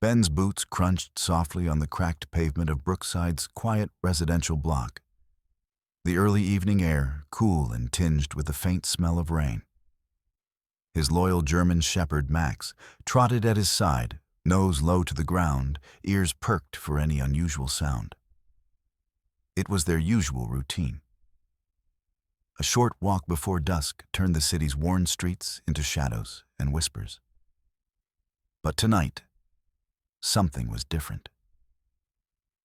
Ben's boots crunched softly on the cracked pavement of Brookside's quiet residential block. The early evening air, cool and tinged with the faint smell of rain. His loyal German shepherd, Max, trotted at his side, nose low to the ground, ears perked for any unusual sound. It was their usual routine. A short walk before dusk turned the city's worn streets into shadows and whispers. But tonight, something was different.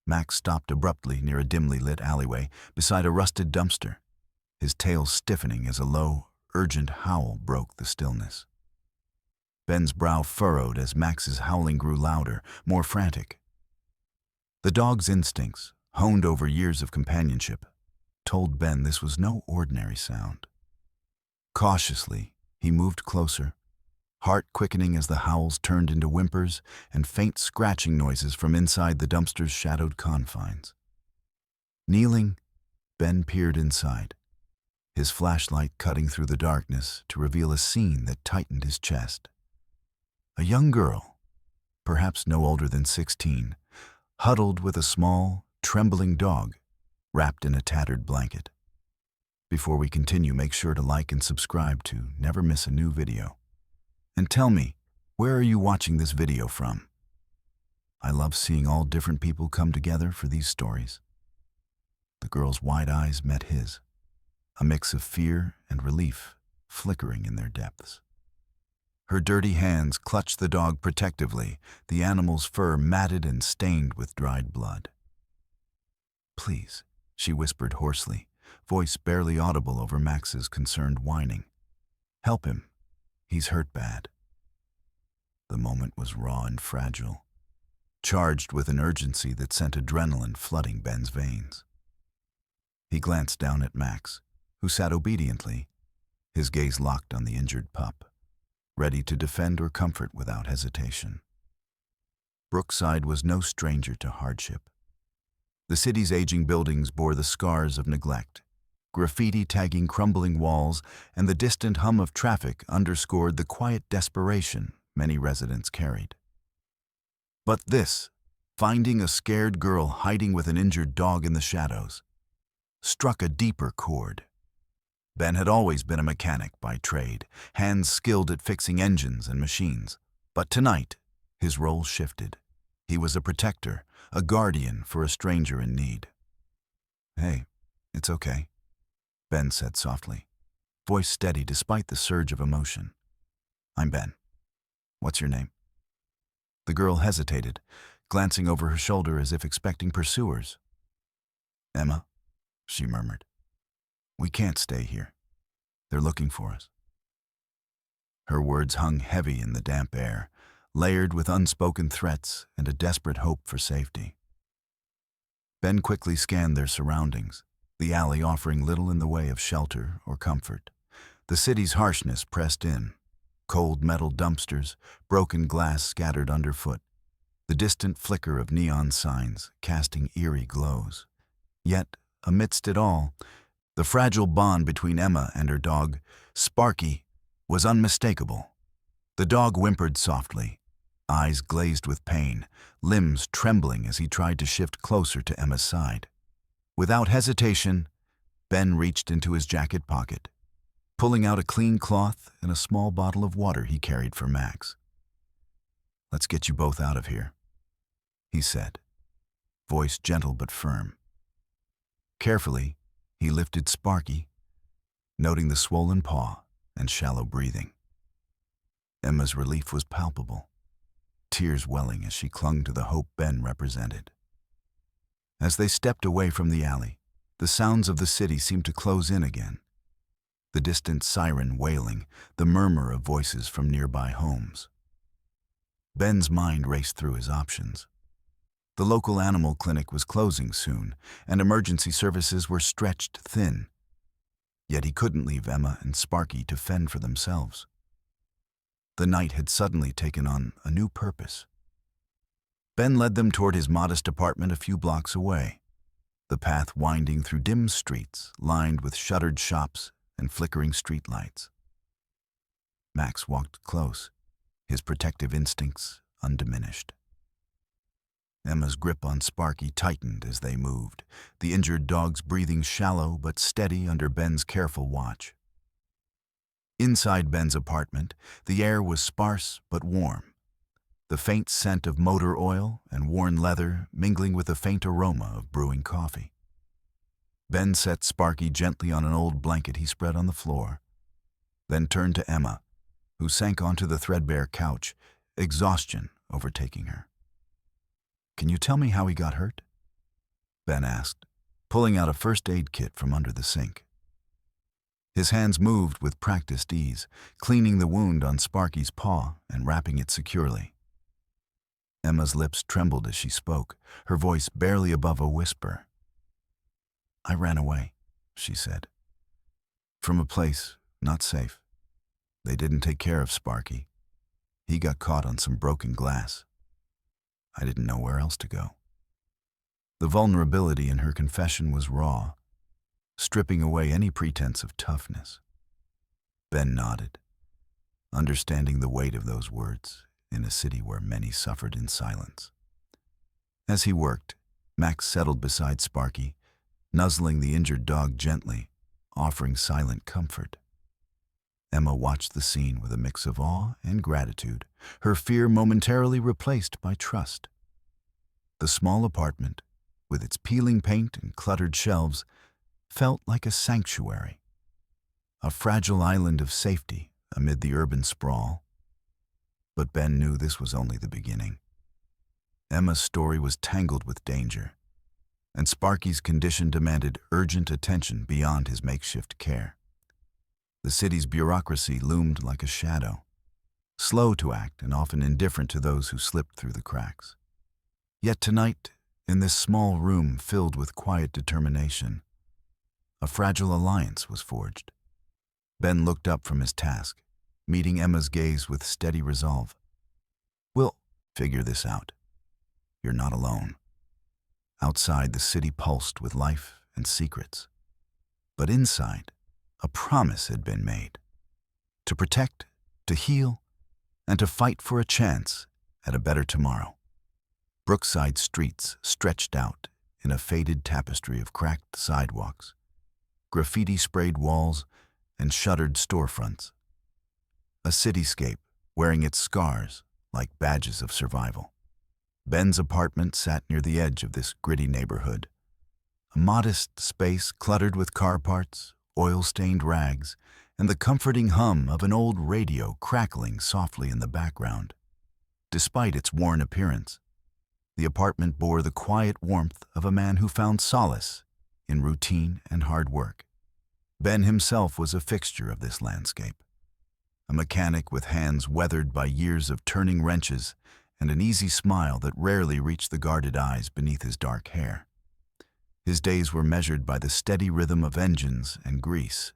Max stopped abruptly near a dimly lit alleyway beside a rusted dumpster, his tail stiffening as a low, urgent howl broke the stillness. Ben's brow furrowed as Max's howling grew louder, more frantic. The dog's instincts, honed over years of companionship, told Ben this was no ordinary sound. Cautiously, he moved closer, heart quickening as the howls turned into whimpers and faint scratching noises from inside the dumpster's shadowed confines. Kneeling, Ben peered inside, his flashlight cutting through the darkness to reveal a scene that tightened his chest. A young girl, perhaps no older than 16, huddled with a small, trembling dog, wrapped in a tattered blanket. Before we continue, make sure to like and subscribe to never miss a new video. And tell me, where are you watching this video from? I love seeing all different people come together for these stories. The girl's wide eyes met his, a mix of fear and relief flickering in their depths. Her dirty hands clutched the dog protectively, the animal's fur matted and stained with dried blood. "Please," she whispered hoarsely, voice barely audible over Max's concerned whining. "Help him. He's hurt bad." The moment was raw and fragile, charged with an urgency that sent adrenaline flooding Ben's veins. He glanced down at Max, who sat obediently, his gaze locked on the injured pup, ready to defend or comfort without hesitation. Brookside was no stranger to hardship. The city's aging buildings bore the scars of neglect. Graffiti tagging crumbling walls and the distant hum of traffic underscored the quiet desperation many residents carried. But this, finding a scared girl hiding with an injured dog in the shadows, struck a deeper chord. Ben had always been a mechanic by trade, hands skilled at fixing engines and machines. But tonight, his role shifted. He was a protector, a guardian for a stranger in need. "Hey, it's okay," Ben said softly, voice steady despite the surge of emotion. "I'm Ben. What's your name?" The girl hesitated, glancing over her shoulder as if expecting pursuers. "Emma," she murmured. "We can't stay here. They're looking for us." Her words hung heavy in the damp air, layered with unspoken threats and a desperate hope for safety. Ben quickly scanned their surroundings, the alley offering little in the way of shelter or comfort. The city's harshness pressed in, cold metal dumpsters, broken glass scattered underfoot, the distant flicker of neon signs casting eerie glows. Yet, amidst it all, the fragile bond between Emma and her dog, Sparky, was unmistakable. The dog whimpered softly, eyes glazed with pain, limbs trembling as he tried to shift closer to Emma's side. Without hesitation, Ben reached into his jacket pocket, pulling out a clean cloth and a small bottle of water he carried for Max. "Let's get you both out of here," he said, voice gentle but firm. Carefully, he lifted Sparky, noting the swollen paw and shallow breathing. Emma's relief was palpable, tears welling as she clung to the hope Ben represented. As they stepped away from the alley, the sounds of the city seemed to close in again. The distant siren wailing, the murmur of voices from nearby homes. Ben's mind raced through his options. The local animal clinic was closing soon, and emergency services were stretched thin. Yet he couldn't leave Emma and Sparky to fend for themselves. The night had suddenly taken on a new purpose. Ben led them toward his modest apartment a few blocks away, the path winding through dim streets lined with shuttered shops and flickering streetlights. Max walked close, his protective instincts undiminished. Emma's grip on Sparky tightened as they moved, the injured dog's breathing shallow but steady under Ben's careful watch. Inside Ben's apartment, the air was sparse but warm, the faint scent of motor oil and worn leather mingling with the faint aroma of brewing coffee. Ben set Sparky gently on an old blanket he spread on the floor, then turned to Emma, who sank onto the threadbare couch, exhaustion overtaking her. "Can you tell me how he got hurt?" Ben asked, pulling out a first aid kit from under the sink. His hands moved with practiced ease, cleaning the wound on Sparky's paw and wrapping it securely. Emma's lips trembled as she spoke, her voice barely above a whisper. "I ran away," she said. "From a place not safe. They didn't take care of Sparky. He got caught on some broken glass. I didn't know where else to go." The vulnerability in her confession was raw, stripping away any pretense of toughness. Ben nodded, understanding the weight of those words in a city where many suffered in silence. As he worked, Max settled beside Sparky, nuzzling the injured dog gently, offering silent comfort. Emma watched the scene with a mix of awe and gratitude, her fear momentarily replaced by trust. The small apartment, with its peeling paint and cluttered shelves, felt like a sanctuary, a fragile island of safety amid the urban sprawl. But Ben knew this was only the beginning. Emma's story was tangled with danger, and Sparky's condition demanded urgent attention beyond his makeshift care. The city's bureaucracy loomed like a shadow, slow to act and often indifferent to those who slipped through the cracks. Yet tonight, in this small room filled with quiet determination, a fragile alliance was forged. Ben looked up from his task, meeting Emma's gaze with steady resolve. "We'll figure this out. You're not alone." Outside, the city pulsed with life and secrets. But inside, a promise had been made: to protect, to heal, and to fight for a chance at a better tomorrow. Brookside streets stretched out in a faded tapestry of cracked sidewalks, graffiti-sprayed walls, and shuttered storefronts. A cityscape wearing its scars like badges of survival. Ben's apartment sat near the edge of this gritty neighborhood, a modest space cluttered with car parts, oil-stained rags, and the comforting hum of an old radio crackling softly in the background. Despite its worn appearance, the apartment bore the quiet warmth of a man who found solace in routine and hard work. Ben himself was a fixture of this landscape, a mechanic with hands weathered by years of turning wrenches and an easy smile that rarely reached the guarded eyes beneath his dark hair. His days were measured by the steady rhythm of engines and grease.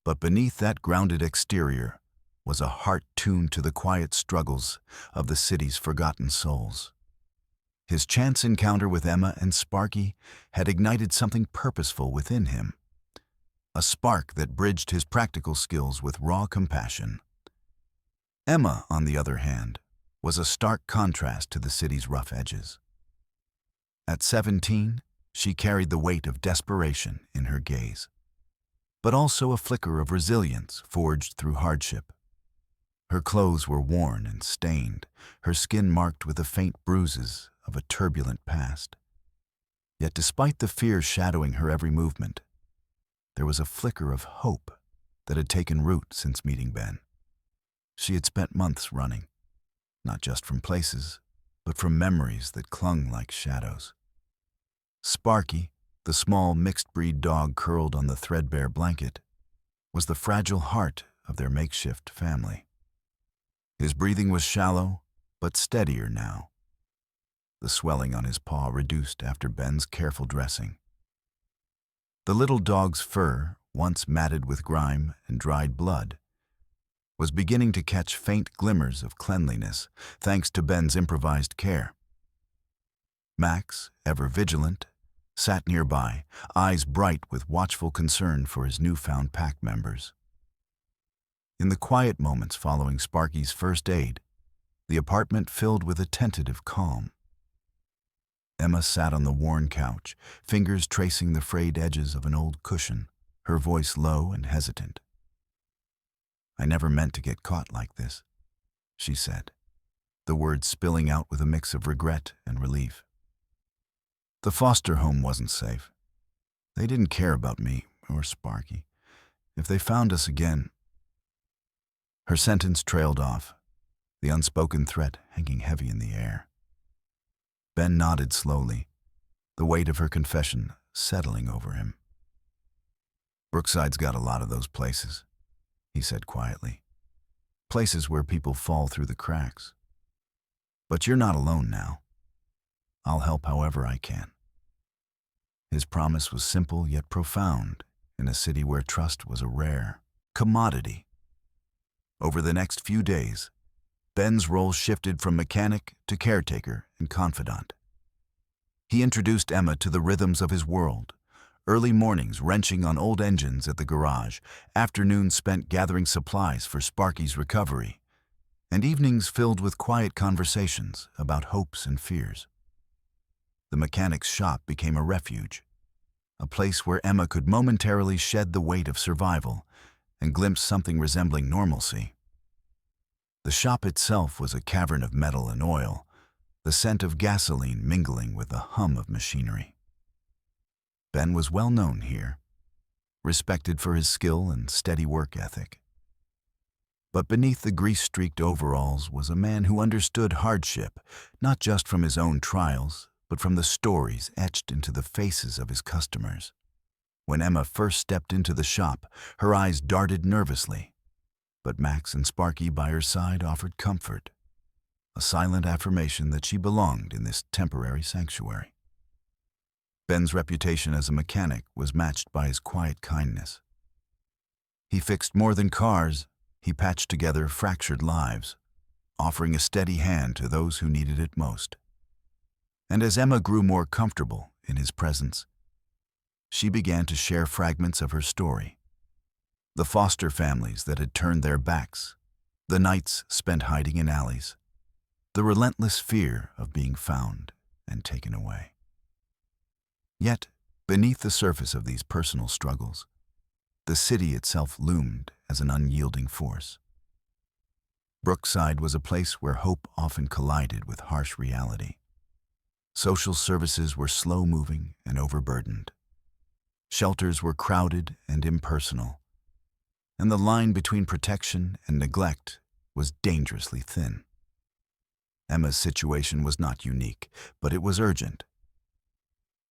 But beneath that grounded exterior was a heart tuned to the quiet struggles of the city's forgotten souls. His chance encounter with Emma and Sparky had ignited something purposeful within him, a spark that bridged his practical skills with raw compassion. Emma, on the other hand, was a stark contrast to the city's rough edges. At 17, she carried the weight of desperation in her gaze, but also a flicker of resilience forged through hardship. Her clothes were worn and stained, her skin marked with the faint bruises of a turbulent past. Yet despite the fear shadowing her every movement, there was a flicker of hope that had taken root since meeting Ben. She had spent months running, not just from places, but from memories that clung like shadows. Sparky, the small mixed-breed dog curled on the threadbare blanket, was the fragile heart of their makeshift family. His breathing was shallow, but steadier now, the swelling on his paw reduced after Ben's careful dressing. The little dog's fur, once matted with grime and dried blood, was beginning to catch faint glimmers of cleanliness thanks to Ben's improvised care. Max, ever vigilant, sat nearby, eyes bright with watchful concern for his newfound pack members. In the quiet moments following Sparky's first aid, the apartment filled with a tentative calm. Emma sat on the worn couch, fingers tracing the frayed edges of an old cushion, her voice low and hesitant. "I never meant to get caught like this," she said, the words spilling out with a mix of regret and relief. "The foster home wasn't safe. They didn't care about me or Sparky. If they found us again—" Her sentence trailed off, the unspoken threat hanging heavy in the air. Ben nodded slowly, the weight of her confession settling over him. "Brookside's got a lot of those places," he said quietly. "Places where people fall through the cracks. But you're not alone now. I'll help however I can." His promise was simple yet profound in a city where trust was a rare commodity. Over the next few days, Ben's role shifted from mechanic to caretaker and confidant. He introduced Emma to the rhythms of his world, early mornings wrenching on old engines at the garage, afternoons spent gathering supplies for Sparky's recovery, and evenings filled with quiet conversations about hopes and fears. The mechanic's shop became a refuge, a place where Emma could momentarily shed the weight of survival and glimpse something resembling normalcy. The shop itself was a cavern of metal and oil, the scent of gasoline mingling with the hum of machinery. Ben was well known here, respected for his skill and steady work ethic. But beneath the grease-streaked overalls was a man who understood hardship, not just from his own trials, but from the stories etched into the faces of his customers. When Emma first stepped into the shop, her eyes darted nervously, but Max and Sparky by her side offered comfort, a silent affirmation that she belonged in this temporary sanctuary. Ben's reputation as a mechanic was matched by his quiet kindness. He fixed more than cars, he patched together fractured lives, offering a steady hand to those who needed it most. And as Emma grew more comfortable in his presence, she began to share fragments of her story. The foster families that had turned their backs, the nights spent hiding in alleys, the relentless fear of being found and taken away. Yet, beneath the surface of these personal struggles, the city itself loomed as an unyielding force. Brookside was a place where hope often collided with harsh reality. Social services were slow-moving and overburdened. Shelters were crowded and impersonal, and the line between protection and neglect was dangerously thin. Emma's situation was not unique, but it was urgent.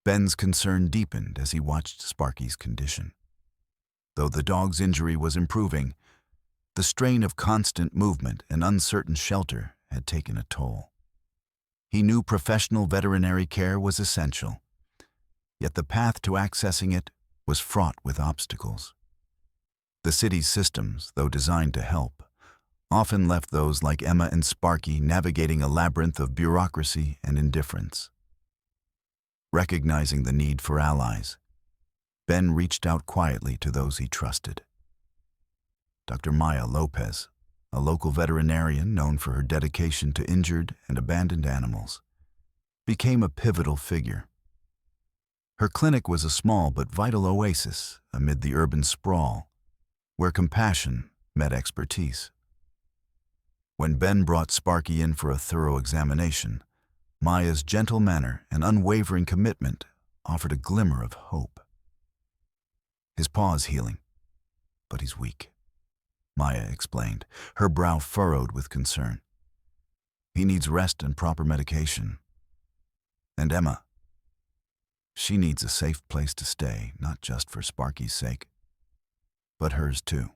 Ben's concern deepened as he watched Sparky's condition. Though the dog's injury was improving, the strain of constant movement and uncertain shelter had taken a toll. He knew professional veterinary care was essential, yet the path to accessing it was fraught with obstacles. The city's systems, though designed to help, often left those like Emma and Sparky navigating a labyrinth of bureaucracy and indifference. Recognizing the need for allies, Ben reached out quietly to those he trusted. Dr. Maya Lopez, a local veterinarian known for her dedication to injured and abandoned animals, became a pivotal figure. Her clinic was a small but vital oasis amid the urban sprawl, where compassion met expertise. When Ben brought Sparky in for a thorough examination, Maya's gentle manner and unwavering commitment offered a glimmer of hope. "His paw's healing, but he's weak," Maya explained, her brow furrowed with concern. "He needs rest and proper medication. And Emma, she needs a safe place to stay, not just for Sparky's sake, but hers too."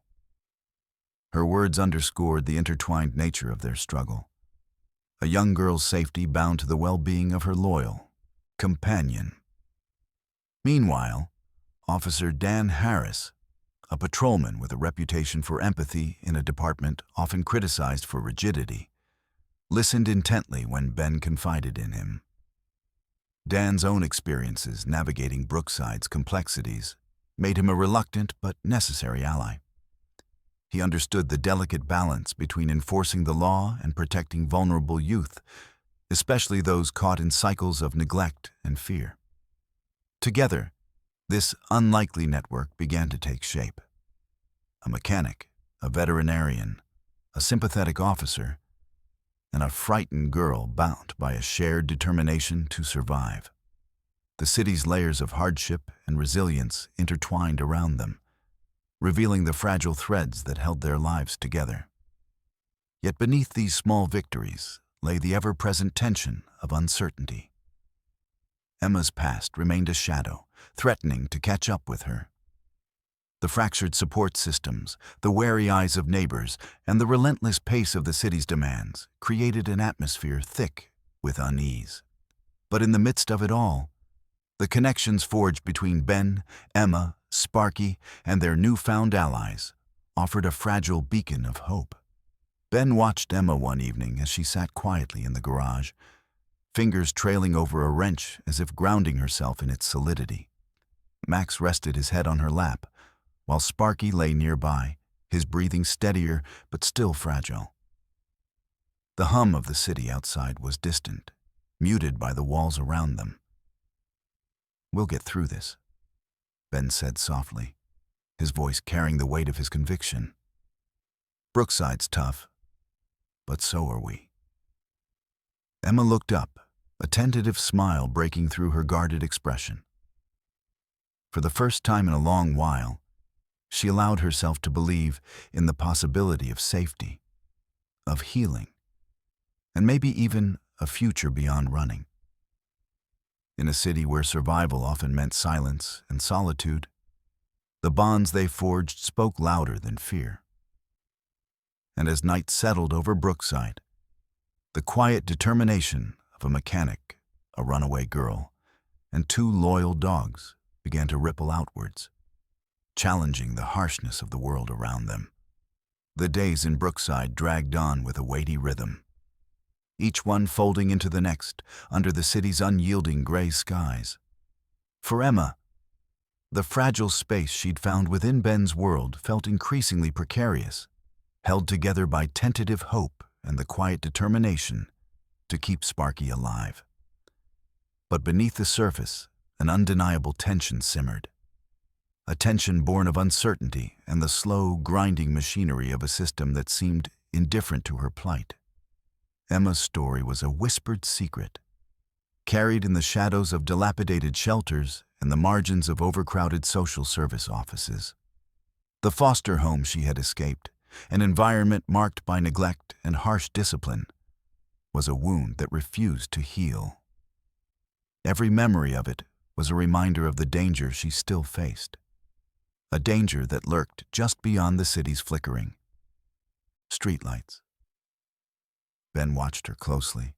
Her words underscored the intertwined nature of their struggle. A young girl's safety bound to the well-being of her loyal companion. Meanwhile, Officer Dan Harris, a patrolman with a reputation for empathy in a department often criticized for rigidity, listened intently when Ben confided in him. Dan's own experiences navigating Brookside's complexities made him a reluctant but necessary ally. He understood the delicate balance between enforcing the law and protecting vulnerable youth, especially those caught in cycles of neglect and fear. Together, this unlikely network began to take shape. A mechanic, a veterinarian, a sympathetic officer, and a frightened girl bound by a shared determination to survive. The city's layers of hardship and resilience intertwined around them, revealing the fragile threads that held their lives together. Yet beneath these small victories lay the ever-present tension of uncertainty. Emma's past remained a shadow, threatening to catch up with her. The fractured support systems, the wary eyes of neighbors, and the relentless pace of the city's demands created an atmosphere thick with unease. But in the midst of it all, the connections forged between Ben, Emma, Sparky, and their newfound allies offered a fragile beacon of hope. Ben watched Emma one evening as she sat quietly in the garage, fingers trailing over a wrench as if grounding herself in its solidity. Max rested his head on her lap, while Sparky lay nearby, his breathing steadier but still fragile. The hum of the city outside was distant, muted by the walls around them. "We'll get through this," Ben said softly, his voice carrying the weight of his conviction. "Brookside's tough, but so are we." Emma looked up, a tentative smile breaking through her guarded expression. For the first time in a long while, she allowed herself to believe in the possibility of safety, of healing, and maybe even a future beyond running. In a city where survival often meant silence and solitude, the bonds they forged spoke louder than fear. And as night settled over Brookside, the quiet determination of a mechanic, a runaway girl, and two loyal dogs began to ripple outwards, challenging the harshness of the world around them. The days in Brookside dragged on with a weighty rhythm, each one folding into the next under the city's unyielding gray skies. For Emma, the fragile space she'd found within Ben's world felt increasingly precarious, held together by tentative hope and the quiet determination to keep Sparky alive. But beneath the surface, an undeniable tension simmered. A tension born of uncertainty and the slow, grinding machinery of a system that seemed indifferent to her plight. Emma's story was a whispered secret, carried in the shadows of dilapidated shelters and the margins of overcrowded social service offices. The foster home she had escaped, an environment marked by neglect and harsh discipline, was a wound that refused to heal. Every memory of it was a reminder of the danger she still faced, a danger that lurked just beyond the city's flickering streetlights. Ben watched her closely,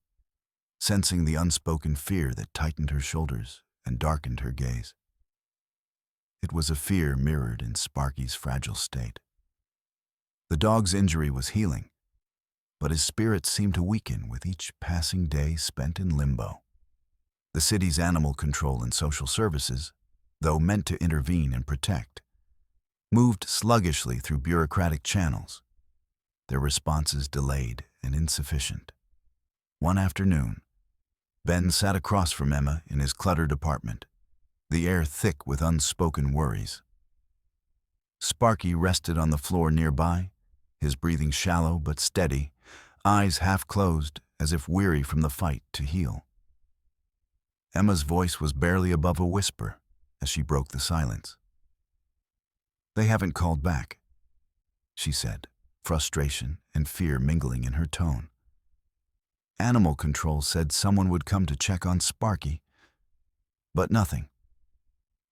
sensing the unspoken fear that tightened her shoulders and darkened her gaze. It was a fear mirrored in Sparky's fragile state. The dog's injury was healing, but his spirit seemed to weaken with each passing day spent in limbo. The city's animal control and social services, though meant to intervene and protect, moved sluggishly through bureaucratic channels, their responses delayed and insufficient. One afternoon, Ben sat across from Emma in his cluttered apartment, the air thick with unspoken worries. Sparky rested on the floor nearby, his breathing shallow but steady, eyes half closed as if weary from the fight to heal. Emma's voice was barely above a whisper as she broke the silence. "They haven't called back," she said, frustration and fear mingling in her tone. "Animal control said someone would come to check on Sparky, but nothing.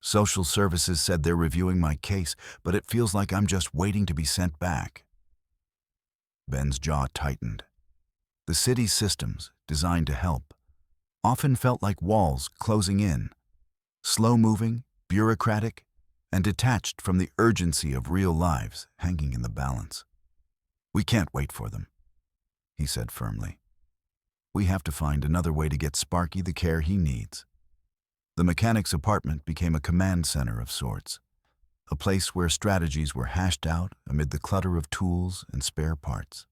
Social services said they're reviewing my case, but it feels like I'm just waiting to be sent back." Ben's jaw tightened. The city's systems, designed to help, often felt like walls closing in, slow-moving, bureaucratic, and detached from the urgency of real lives hanging in the balance. "We can't wait for them," he said firmly. "We have to find another way to get Sparky the care he needs." The mechanic's apartment became a command center of sorts, a place where strategies were hashed out amid the clutter of tools and spare parts.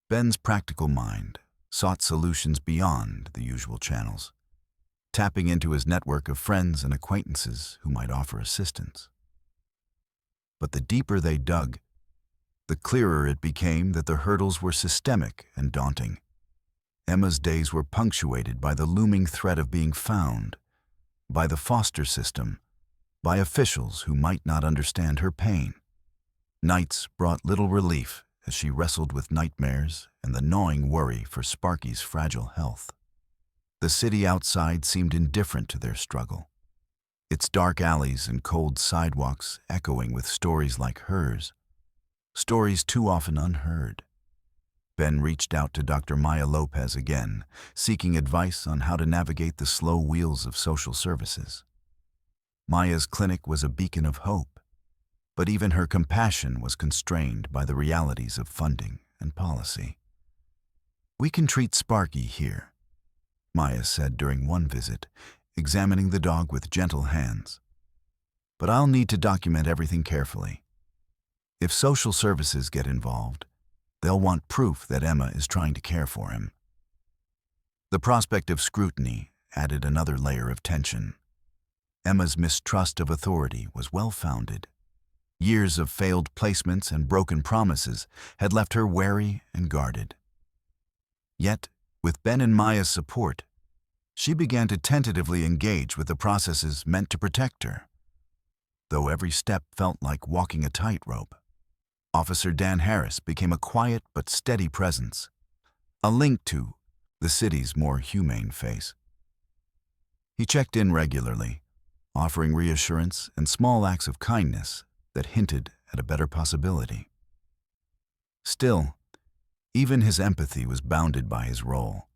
Ben's practical mind sought solutions beyond the usual channels, tapping into his network of friends and acquaintances who might offer assistance. But the deeper they dug, the clearer it became that the hurdles were systemic and daunting. Emma's days were punctuated by the looming threat of being found, by the foster system, by officials who might not understand her pain. Nights brought little relief as she wrestled with nightmares and the gnawing worry for Sparky's fragile health. The city outside seemed indifferent to their struggle, its dark alleys and cold sidewalks echoing with stories like hers, stories too often unheard. Ben reached out to Dr. Maya Lopez again, seeking advice on how to navigate the slow wheels of social services. Maya's clinic was a beacon of hope, but even her compassion was constrained by the realities of funding and policy. "We can treat Sparky here," Maya said during one visit, examining the dog with gentle hands. "But I'll need to document everything carefully. If social services get involved, they'll want proof that Emma is trying to care for him." The prospect of scrutiny added another layer of tension. Emma's mistrust of authority was well-founded. Years of failed placements and broken promises had left her wary and guarded. Yet, with Ben and Maya's support, she began to tentatively engage with the processes meant to protect her. Though every step felt like walking a tightrope, Officer Dan Harris became a quiet but steady presence, a link to the city's more humane face. He checked in regularly, offering reassurance and small acts of kindness that hinted at a better possibility. Still, even his empathy was bounded by his role,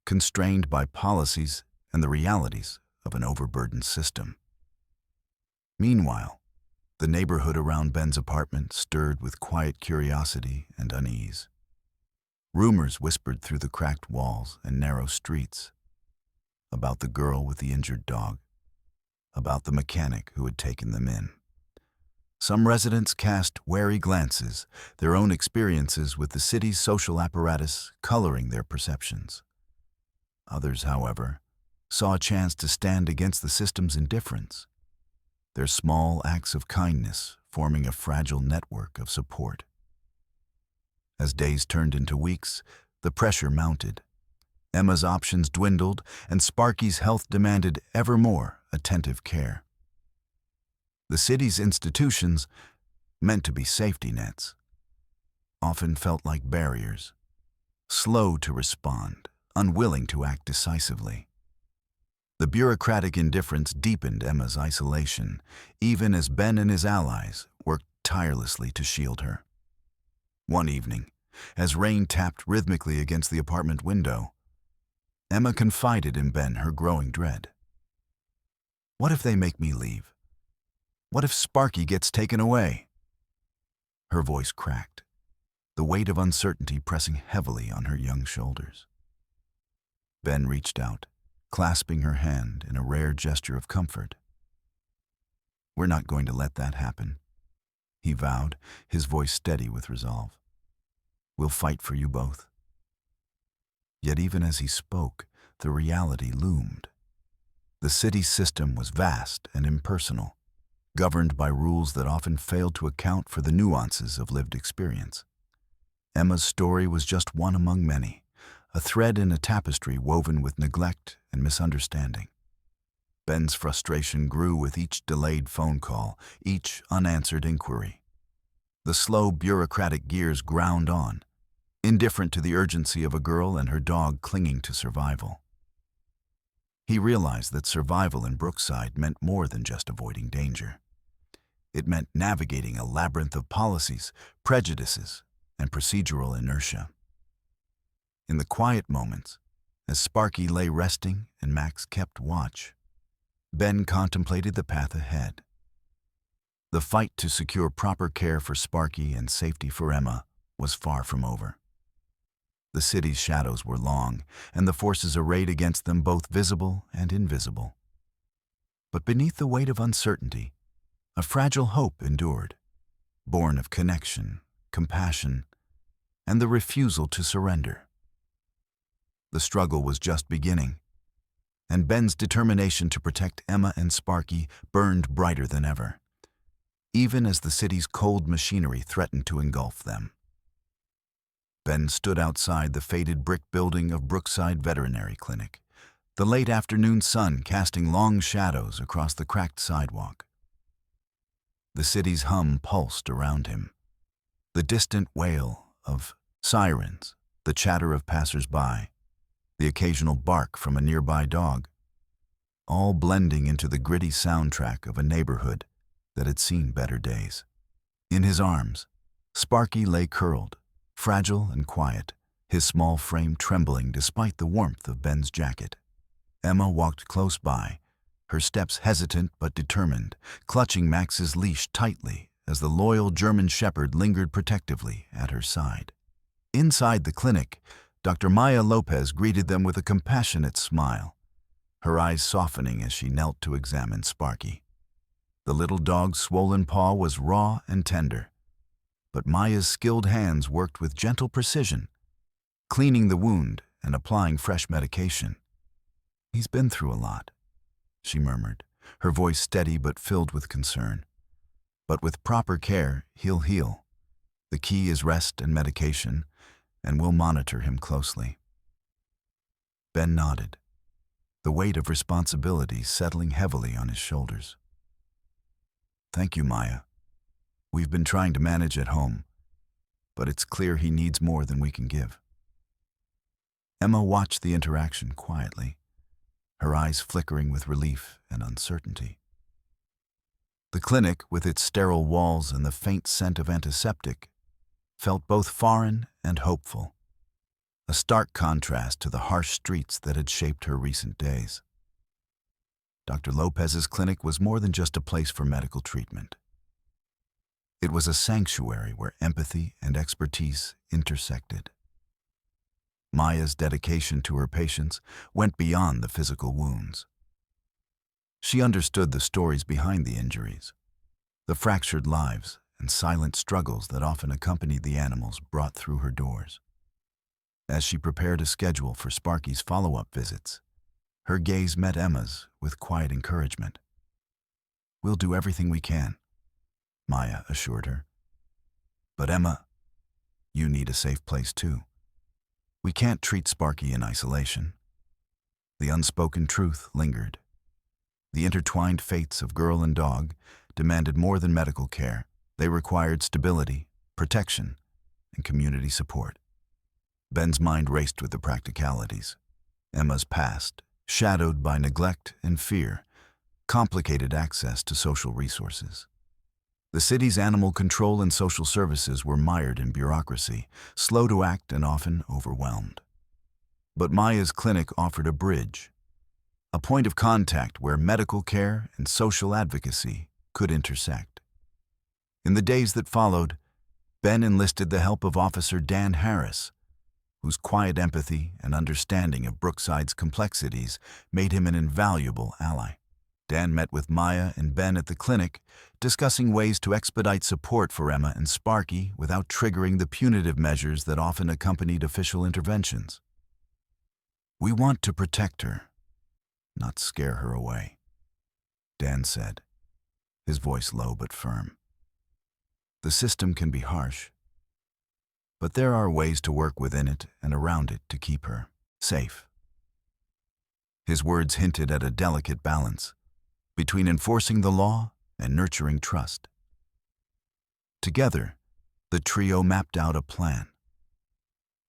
constrained by policies and the realities of an overburdened system. Meanwhile, the neighborhood around Ben's apartment stirred with quiet curiosity and unease. Rumors whispered through the cracked walls and narrow streets about the girl with the injured dog, about the mechanic who had taken them in. Some residents cast wary glances, their own experiences with the city's social apparatus coloring their perceptions. Others, however, saw a chance to stand against the system's indifference, their small acts of kindness forming a fragile network of support. As days turned into weeks, the pressure mounted. Emma's options dwindled, and Sparky's health demanded ever more attentive care. The city's institutions, meant to be safety nets, often felt like barriers, slow to respond, unwilling to act decisively. The bureaucratic indifference deepened Emma's isolation, even as Ben and his allies worked tirelessly to shield her. One evening, as rain tapped rhythmically against the apartment window, Emma confided in Ben her growing dread. "What if they make me leave? What if Sparky gets taken away?" Her voice cracked, the weight of uncertainty pressing heavily on her young shoulders. Ben reached out, clasping her hand in a rare gesture of comfort. "We're not going to let that happen," he vowed, his voice steady with resolve. "We'll fight for you both." Yet even as he spoke, the reality loomed. The city system was vast and impersonal, governed by rules that often failed to account for the nuances of lived experience. Emma's story was just one among many, a thread in a tapestry woven with neglect and misunderstanding. Ben's frustration grew with each delayed phone call, each unanswered inquiry. The slow bureaucratic gears ground on, indifferent to the urgency of a girl and her dog clinging to survival. He realized that survival in Brookside meant more than just avoiding danger. It meant navigating a labyrinth of policies, prejudices, and procedural inertia. In the quiet moments, as Sparky lay resting and Max kept watch, Ben contemplated the path ahead. The fight to secure proper care for Sparky and safety for Emma was far from over. The city's shadows were long, and the forces arrayed against them both visible and invisible. But beneath the weight of uncertainty, a fragile hope endured, born of connection, compassion, and the refusal to surrender. The struggle was just beginning, and Ben's determination to protect Emma and Sparky burned brighter than ever, even as the city's cold machinery threatened to engulf them. Ben stood outside the faded brick building of Brookside Veterinary Clinic, the late afternoon sun casting long shadows across the cracked sidewalk. The city's hum pulsed around him. The distant wail of sirens, the chatter of passers-by, the occasional bark from a nearby dog, all blending into the gritty soundtrack of a neighborhood that had seen better days. In his arms, Sparky lay curled, fragile and quiet, his small frame trembling despite the warmth of Ben's jacket. Emma walked close by, her steps hesitant but determined, clutching Max's leash tightly as the loyal German shepherd lingered protectively at her side. Inside the clinic, Dr. Maya Lopez greeted them with a compassionate smile, her eyes softening as she knelt to examine Sparky. The little dog's swollen paw was raw and tender, but Maya's skilled hands worked with gentle precision, cleaning the wound and applying fresh medication. "He's been through a lot," she murmured, her voice steady but filled with concern. "But with proper care, he'll heal. The key is rest and medication, and we'll monitor him closely." Ben nodded, the weight of responsibility settling heavily on his shoulders. "Thank you, Maya. We've been trying to manage at home, but it's clear he needs more than we can give." Emma watched the interaction quietly, her eyes flickering with relief and uncertainty. The clinic, with its sterile walls and the faint scent of antiseptic, felt both foreign and hopeful, a stark contrast to the harsh streets that had shaped her recent days. Dr. Lopez's clinic was more than just a place for medical treatment. It was a sanctuary where empathy and expertise intersected. Maya's dedication to her patients went beyond the physical wounds. She understood the stories behind the injuries, the fractured lives and silent struggles that often accompanied the animals brought through her doors. As she prepared a schedule for Sparky's follow-up visits, her gaze met Emma's with quiet encouragement. "We'll do everything we can," Maya assured her. "But Emma, you need a safe place too. We can't treat Sparky in isolation." The unspoken truth lingered. The intertwined fates of girl and dog demanded more than medical care. They required stability, protection, and community support. Ben's mind raced with the practicalities. Emma's past, shadowed by neglect and fear, complicated access to social resources. The city's animal control and social services were mired in bureaucracy, slow to act and often overwhelmed. But Maya's clinic offered a bridge, a point of contact where medical care and social advocacy could intersect. In the days that followed, Ben enlisted the help of Officer Dan Harris, whose quiet empathy and understanding of Brookside's complexities made him an invaluable ally. Dan met with Maya and Ben at the clinic, discussing ways to expedite support for Emma and Sparky without triggering the punitive measures that often accompanied official interventions. "We want to protect her, not scare her away," Dan said, his voice low but firm. "The system can be harsh, but there are ways to work within it and around it to keep her safe." His words hinted at a delicate balance between enforcing the law and nurturing trust. Together, the trio mapped out a plan.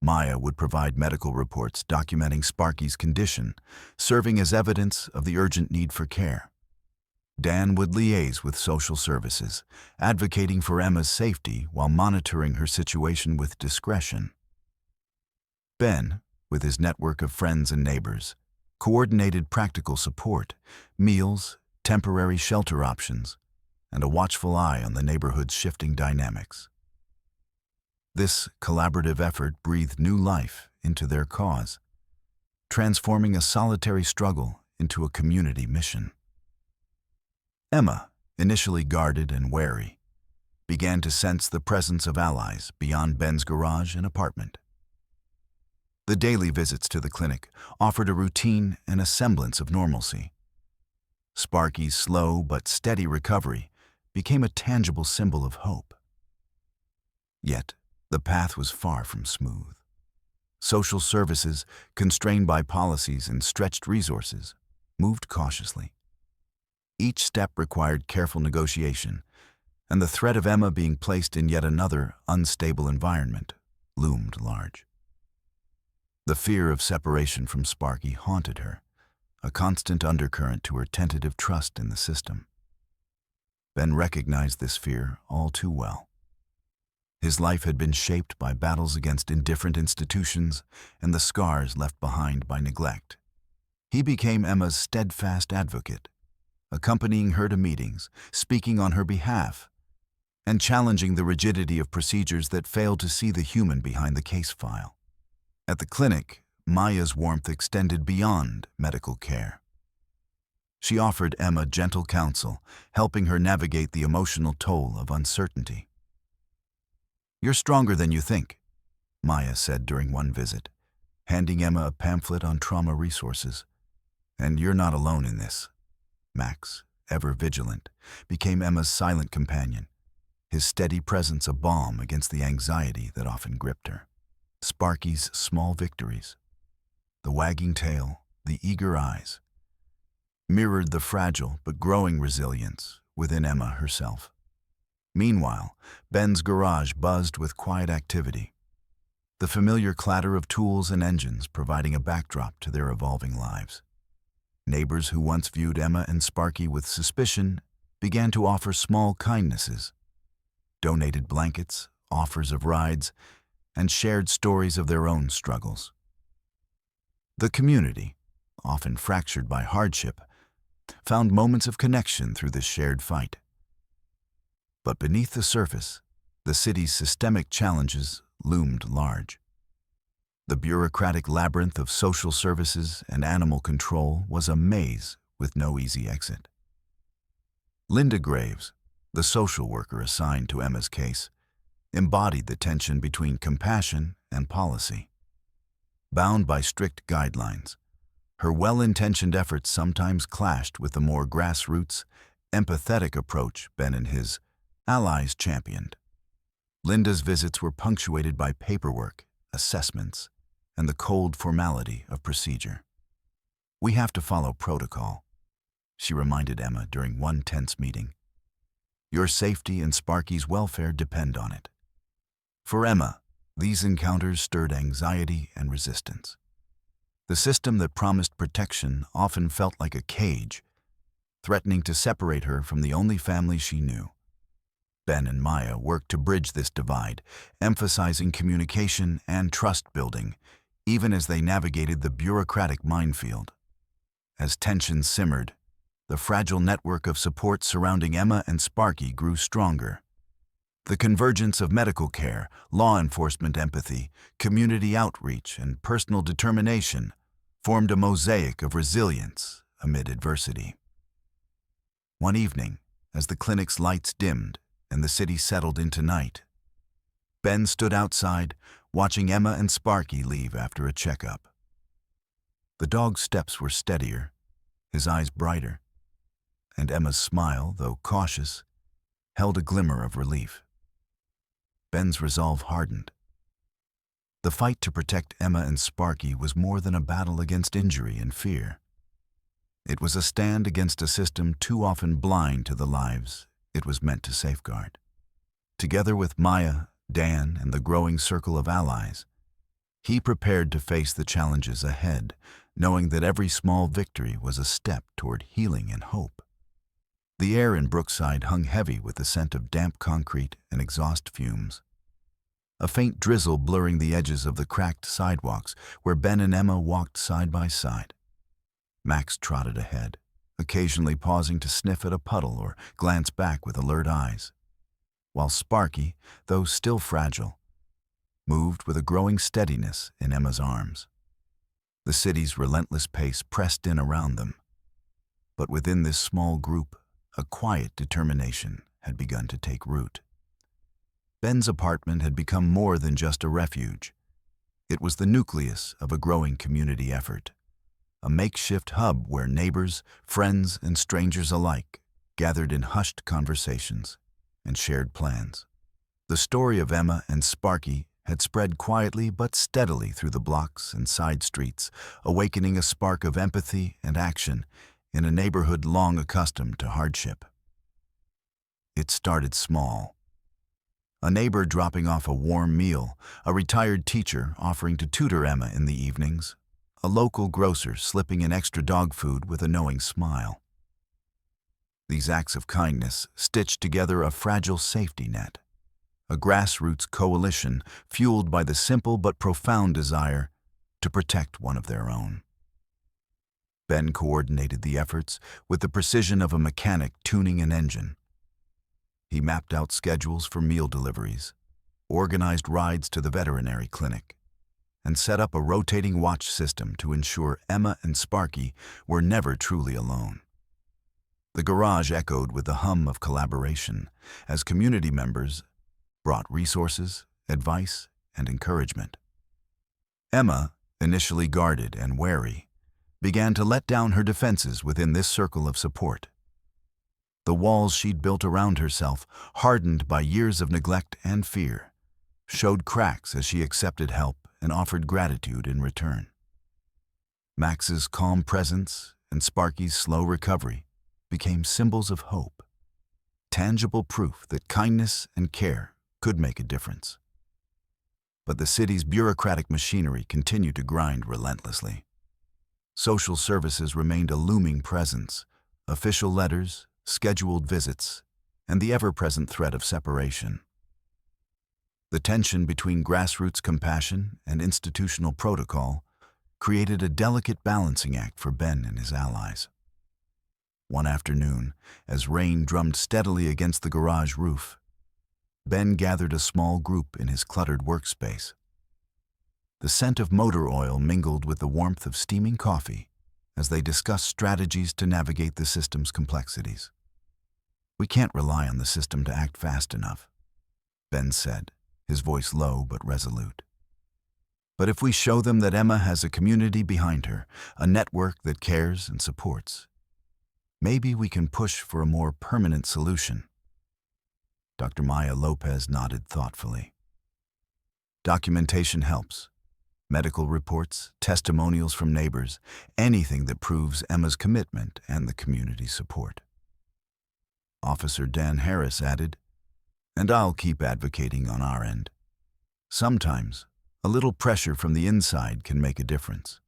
Maya would provide medical reports documenting Sparky's condition, serving as evidence of the urgent need for care. Dan would liaise with social services, advocating for Emma's safety while monitoring her situation with discretion. Ben, with his network of friends and neighbors, coordinated practical support, meals, temporary shelter options, and a watchful eye on the neighborhood's shifting dynamics. This collaborative effort breathed new life into their cause, transforming a solitary struggle into a community mission. Emma, initially guarded and wary, began to sense the presence of allies beyond Ben's garage and apartment. The daily visits to the clinic offered a routine and a semblance of normalcy. Sparky's slow but steady recovery became a tangible symbol of hope. Yet, the path was far from smooth. Social services, constrained by policies and stretched resources, moved cautiously. Each step required careful negotiation, and the threat of Emma being placed in yet another unstable environment loomed large. The fear of separation from Sparky haunted her, a constant undercurrent to her tentative trust in the system. Ben recognized this fear all too well. His life had been shaped by battles against indifferent institutions and the scars left behind by neglect. He became Emma's steadfast advocate, accompanying her to meetings, speaking on her behalf, and challenging the rigidity of procedures that failed to see the human behind the case file. At the clinic, Maya's warmth extended beyond medical care. She offered Emma gentle counsel, helping her navigate the emotional toll of uncertainty. "You're stronger than you think," Maya said during one visit, handing Emma a pamphlet on trauma resources. "And you're not alone in this." Max, ever vigilant, became Emma's silent companion, his steady presence a balm against the anxiety that often gripped her. Sparky's small victories, the wagging tail, the eager eyes, mirrored the fragile but growing resilience within Emma herself. Meanwhile, Ben's garage buzzed with quiet activity, the familiar clatter of tools and engines providing a backdrop to their evolving lives. Neighbors who once viewed Emma and Sparky with suspicion began to offer small kindnesses, donated blankets, offers of rides, and shared stories of their own struggles. The community, often fractured by hardship, found moments of connection through this shared fight. But beneath the surface, the city's systemic challenges loomed large. The bureaucratic labyrinth of social services and animal control was a maze with no easy exit. Linda Graves, the social worker assigned to Emma's case, embodied the tension between compassion and policy. Bound by strict guidelines, her well-intentioned efforts sometimes clashed with the more grassroots, empathetic approach Ben and his allies championed. Linda's visits were punctuated by paperwork, assessments, and the cold formality of procedure. "We have to follow protocol," she reminded Emma during one tense meeting. "Your safety and Sparky's welfare depend on it." For Emma, these encounters stirred anxiety and resistance. The system that promised protection often felt like a cage, threatening to separate her from the only family she knew. Ben and Maya worked to bridge this divide, emphasizing communication and trust building, even as they navigated the bureaucratic minefield. As tensions simmered, the fragile network of support surrounding Emma and Sparky grew stronger. The convergence of medical care, law enforcement empathy, community outreach, and personal determination formed a mosaic of resilience amid adversity. One evening, as the clinic's lights dimmed and the city settled into night, Ben stood outside, watching Emma and Sparky leave after a checkup. The dog's steps were steadier, his eyes brighter, and Emma's smile, though cautious, held a glimmer of relief. Ben's resolve hardened. The fight to protect Emma and Sparky was more than a battle against injury and fear. It was a stand against a system too often blind to the lives it was meant to safeguard. Together with Maya, Dan, and the growing circle of allies, he prepared to face the challenges ahead, knowing that every small victory was a step toward healing and hope. The air in Brookside hung heavy with the scent of damp concrete and exhaust fumes, a faint drizzle blurring the edges of the cracked sidewalks where Ben and Emma walked side by side. Max trotted ahead, occasionally pausing to sniff at a puddle or glance back with alert eyes, while Sparky, though still fragile, moved with a growing steadiness in Emma's arms. The city's relentless pace pressed in around them, but within this small group, a quiet determination had begun to take root. Ben's apartment had become more than just a refuge. It was the nucleus of a growing community effort, a makeshift hub where neighbors, friends, and strangers alike gathered in hushed conversations and shared plans. The story of Emma and Sparky had spread quietly but steadily through the blocks and side streets, awakening a spark of empathy and action in a neighborhood long accustomed to hardship. It started small. A neighbor dropping off a warm meal, a retired teacher offering to tutor Emma in the evenings, a local grocer slipping in extra dog food with a knowing smile. These acts of kindness stitched together a fragile safety net, a grassroots coalition fueled by the simple but profound desire to protect one of their own. Ben coordinated the efforts with the precision of a mechanic tuning an engine. He mapped out schedules for meal deliveries, organized rides to the veterinary clinic, and set up a rotating watch system to ensure Emma and Sparky were never truly alone. The garage echoed with the hum of collaboration as community members brought resources, advice, and encouragement. Emma, initially guarded and wary, began to let down her defenses within this circle of support. The walls she'd built around herself, hardened by years of neglect and fear, showed cracks as she accepted help and offered gratitude in return. Max's calm presence and Sparky's slow recovery became symbols of hope, tangible proof that kindness and care could make a difference. But the city's bureaucratic machinery continued to grind relentlessly. Social services remained a looming presence, official letters, scheduled visits, and the ever-present threat of separation. The tension between grassroots compassion and institutional protocol created a delicate balancing act for Ben and his allies. One afternoon, as rain drummed steadily against the garage roof, Ben gathered a small group in his cluttered workspace. The scent of motor oil mingled with the warmth of steaming coffee as they discussed strategies to navigate the system's complexities. "We can't rely on the system to act fast enough," Ben said, his voice low but resolute. "But if we show them that Emma has a community behind her, a network that cares and supports, maybe we can push for a more permanent solution." Dr. Maya Lopez nodded thoughtfully. "Documentation helps. Medical reports, testimonials from neighbors, anything that proves Emma's commitment and the community's support." Officer Dan Harris added, "And I'll keep advocating on our end. Sometimes, a little pressure from the inside can make a difference."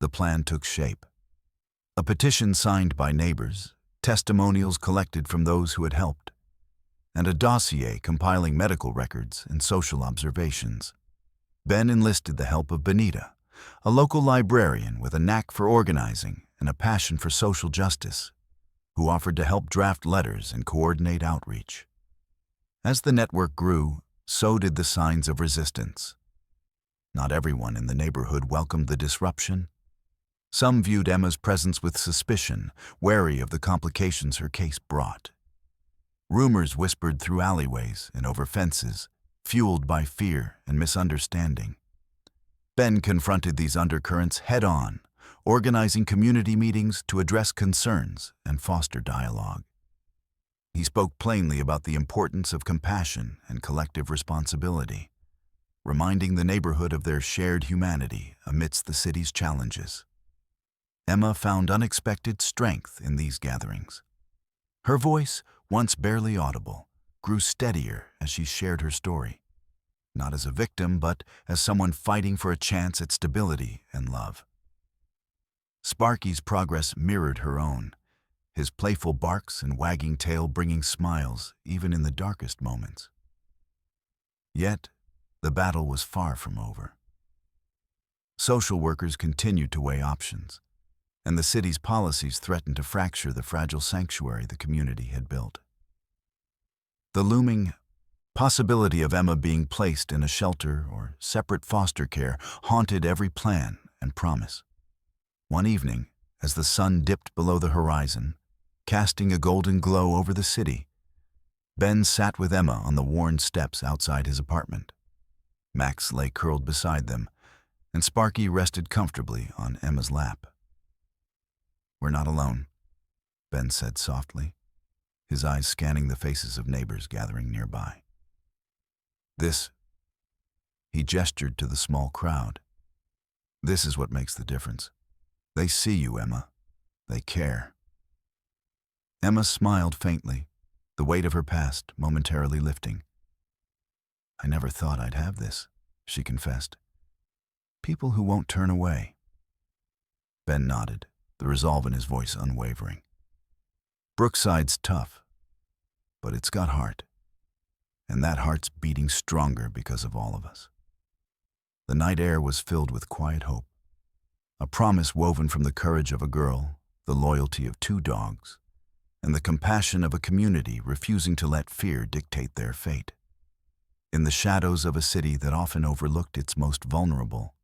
The plan took shape. A petition signed by neighbors, testimonials collected from those who had helped, and a dossier compiling medical records and social observations. Ben enlisted the help of Benita, a local librarian with a knack for organizing and a passion for social justice, who offered to help draft letters and coordinate outreach. As the network grew, so did the signs of resistance. Not everyone in the neighborhood welcomed the disruption. Some viewed Emma's presence with suspicion, wary of the complications her case brought. Rumors whispered through alleyways and over fences, fueled by fear and misunderstanding. Ben confronted these undercurrents head-on, organizing community meetings to address concerns and foster dialogue. He spoke plainly about the importance of compassion and collective responsibility, reminding the neighborhood of their shared humanity amidst the city's challenges. Emma found unexpected strength in these gatherings. Her voice, once barely audible, grew steadier as she shared her story, not as a victim, but as someone fighting for a chance at stability and love. Sparky's progress mirrored her own, his playful barks and wagging tail bringing smiles even in the darkest moments. Yet, the battle was far from over. Social workers continued to weigh options, and the city's policies threatened to fracture the fragile sanctuary the community had built. The looming possibility of Emma being placed in a shelter or separate foster care haunted every plan and promise. One evening, as the sun dipped below the horizon, casting a golden glow over the city, Ben sat with Emma on the worn steps outside his apartment. Max lay curled beside them, and Sparky rested comfortably on Emma's lap. "We're not alone," Ben said softly, his eyes scanning the faces of neighbors gathering nearby. "This," he gestured to the small crowd, "this is what makes the difference. They see you, Emma. They care." Emma smiled faintly, the weight of her past momentarily lifting. "I never thought I'd have this," she confessed. "People who won't turn away." Ben nodded, the resolve in his voice unwavering. "Brookside's tough, but it's got heart. And that heart's beating stronger because of all of us." The night air was filled with quiet hope, a promise woven from the courage of a girl, the loyalty of 2 dogs, and the compassion of a community refusing to let fear dictate their fate. In the shadows of a city that often overlooked its most vulnerable,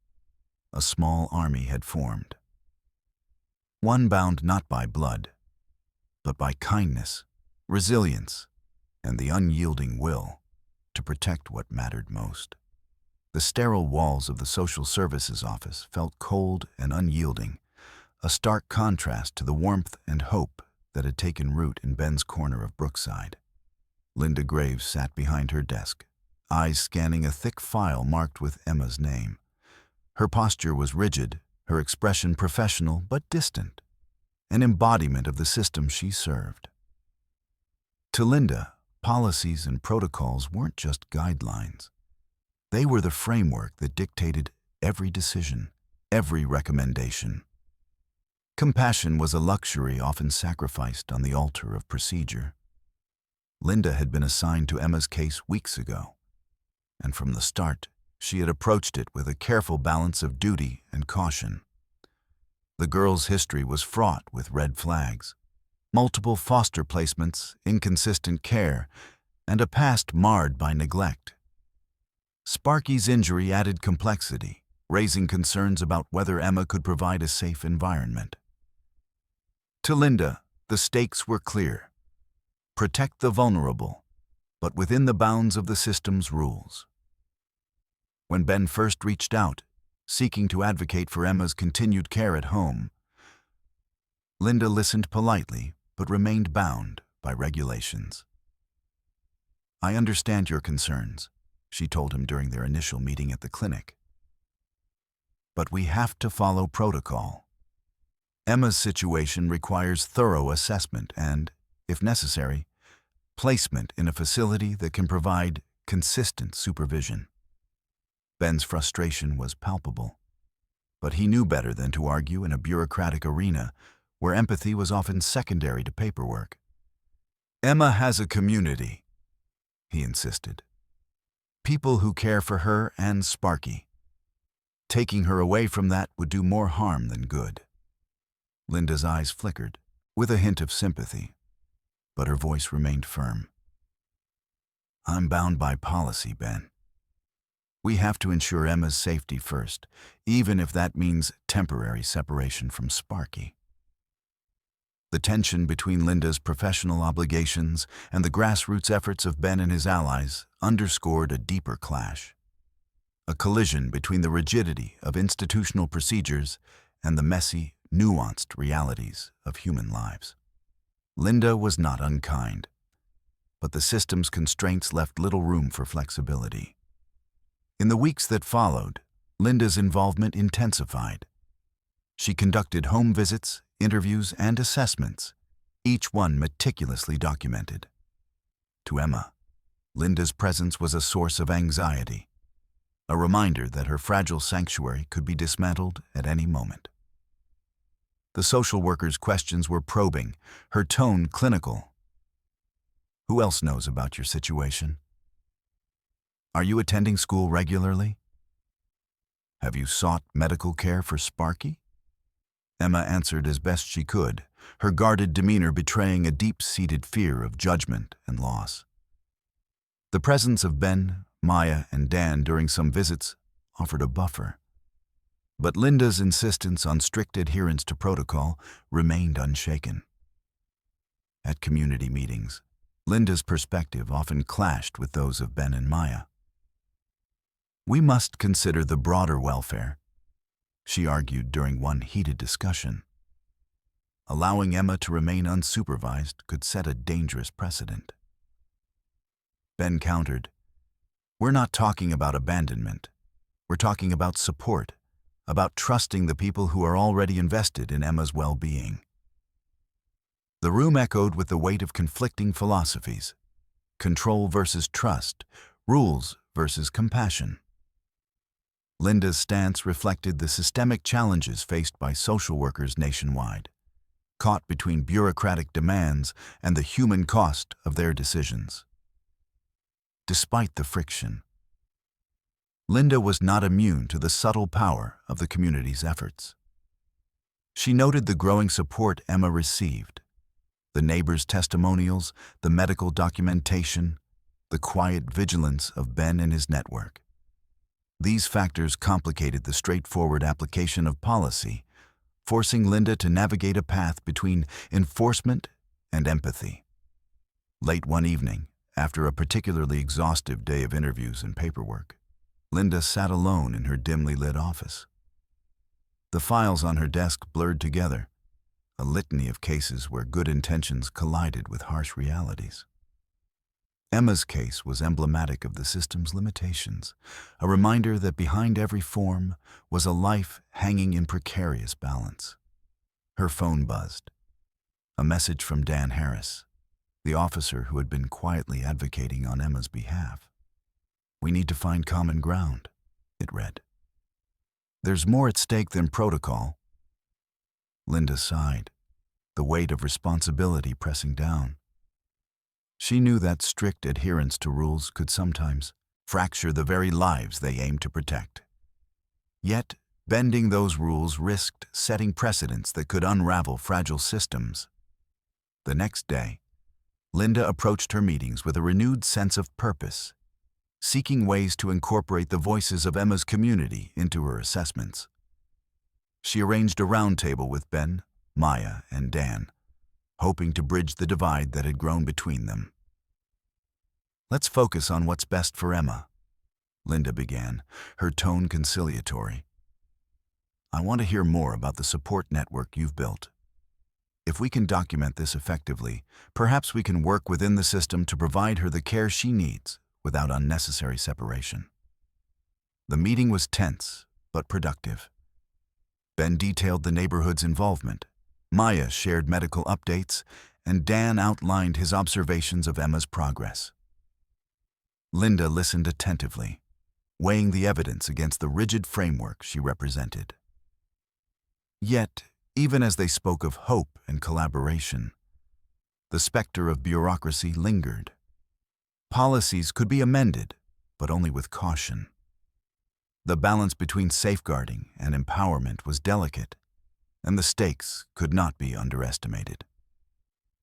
a small army had formed. One bound not by blood, but by kindness, resilience, and the unyielding will to protect what mattered most. The sterile walls of the social services office felt cold and unyielding, a stark contrast to the warmth and hope that had taken root in Ben's corner of Brookside. Linda Graves sat behind her desk, eyes scanning a thick file marked with Emma's name. Her posture was rigid, her expression professional but distant, an embodiment of the system she served. To Linda, policies and protocols weren't just guidelines. They were the framework that dictated every decision, every recommendation. Compassion was a luxury often sacrificed on the altar of procedure. Linda had been assigned to Emma's case weeks ago, and from the start, she had approached it with a careful balance of duty and caution. The girl's history was fraught with red flags, multiple foster placements, inconsistent care, and a past marred by neglect. Sparky's injury added complexity, raising concerns about whether Emma could provide a safe environment. To Linda, the stakes were clear. Protect the vulnerable, but within the bounds of the system's rules. When Ben first reached out, seeking to advocate for Emma's continued care at home, Linda listened politely but remained bound by regulations. "I understand your concerns," she told him during their initial meeting at the clinic. "But we have to follow protocol. Emma's situation requires thorough assessment and, if necessary, placement in a facility that can provide consistent supervision." Ben's frustration was palpable, but he knew better than to argue in a bureaucratic arena where empathy was often secondary to paperwork. "Emma has a community," he insisted. "People who care for her and Sparky. Taking her away from that would do more harm than good." Linda's eyes flickered, with a hint of sympathy, but her voice remained firm. "I'm bound by policy, Ben. We have to ensure Emma's safety first, even if that means temporary separation from Sparky." The tension between Linda's professional obligations and the grassroots efforts of Ben and his allies underscored a deeper clash. A collision between the rigidity of institutional procedures and the messy, nuanced realities of human lives. Linda was not unkind, but the system's constraints left little room for flexibility. In the weeks that followed, Linda's involvement intensified. She conducted home visits, interviews, and assessments, each one meticulously documented. To Emma, Linda's presence was a source of anxiety, a reminder that her fragile sanctuary could be dismantled at any moment. The social worker's questions were probing, her tone clinical. "Who else knows about your situation? Are you attending school regularly? Have you sought medical care for Sparky?" Emma answered as best she could, her guarded demeanor betraying a deep-seated fear of judgment and loss. The presence of Ben, Maya, and Dan during some visits offered a buffer. But Linda's insistence on strict adherence to protocol remained unshaken. At community meetings, Linda's perspective often clashed with those of Ben and Maya. We must consider the broader welfare, she argued during one heated discussion. Allowing Emma to remain unsupervised could set a dangerous precedent. Ben countered, "We're not talking about abandonment. We're talking about support, about trusting the people who are already invested in Emma's well-being." The room echoed with the weight of conflicting philosophies: control versus trust, rules versus compassion. Linda's stance reflected the systemic challenges faced by social workers nationwide, caught between bureaucratic demands and the human cost of their decisions. Despite the friction, Linda was not immune to the subtle power of the community's efforts. She noted the growing support Emma received: the neighbors' testimonials, the medical documentation, the quiet vigilance of Ben and his network. These factors complicated the straightforward application of policy, forcing Linda to navigate a path between enforcement and empathy. Late one evening, after a particularly exhaustive day of interviews and paperwork, Linda sat alone in her dimly lit office. The files on her desk blurred together, a litany of cases where good intentions collided with harsh realities. Emma's case was emblematic of the system's limitations, a reminder that behind every form was a life hanging in precarious balance. Her phone buzzed. A message from Dan Harris, the officer who had been quietly advocating on Emma's behalf. "We need to find common ground," it read. "There's more at stake than protocol." Linda sighed, the weight of responsibility pressing down. She knew that strict adherence to rules could sometimes fracture the very lives they aimed to protect. Yet, bending those rules risked setting precedents that could unravel fragile systems. The next day, Linda approached her meetings with a renewed sense of purpose, seeking ways to incorporate the voices of Emma's community into her assessments. She arranged a roundtable with Ben, Maya, and Dan, hoping to bridge the divide that had grown between them. "Let's focus on what's best for Emma," Linda began, her tone conciliatory. "I want to hear more about the support network you've built. If we can document this effectively, perhaps we can work within the system to provide her the care she needs without unnecessary separation." The meeting was tense, but productive. Ben detailed the neighborhood's involvement, Maya shared medical updates, and Dan outlined his observations of Emma's progress. Linda listened attentively, weighing the evidence against the rigid framework she represented. Yet, even as they spoke of hope and collaboration, the specter of bureaucracy lingered. Policies could be amended, but only with caution. The balance between safeguarding and empowerment was delicate, and the stakes could not be underestimated.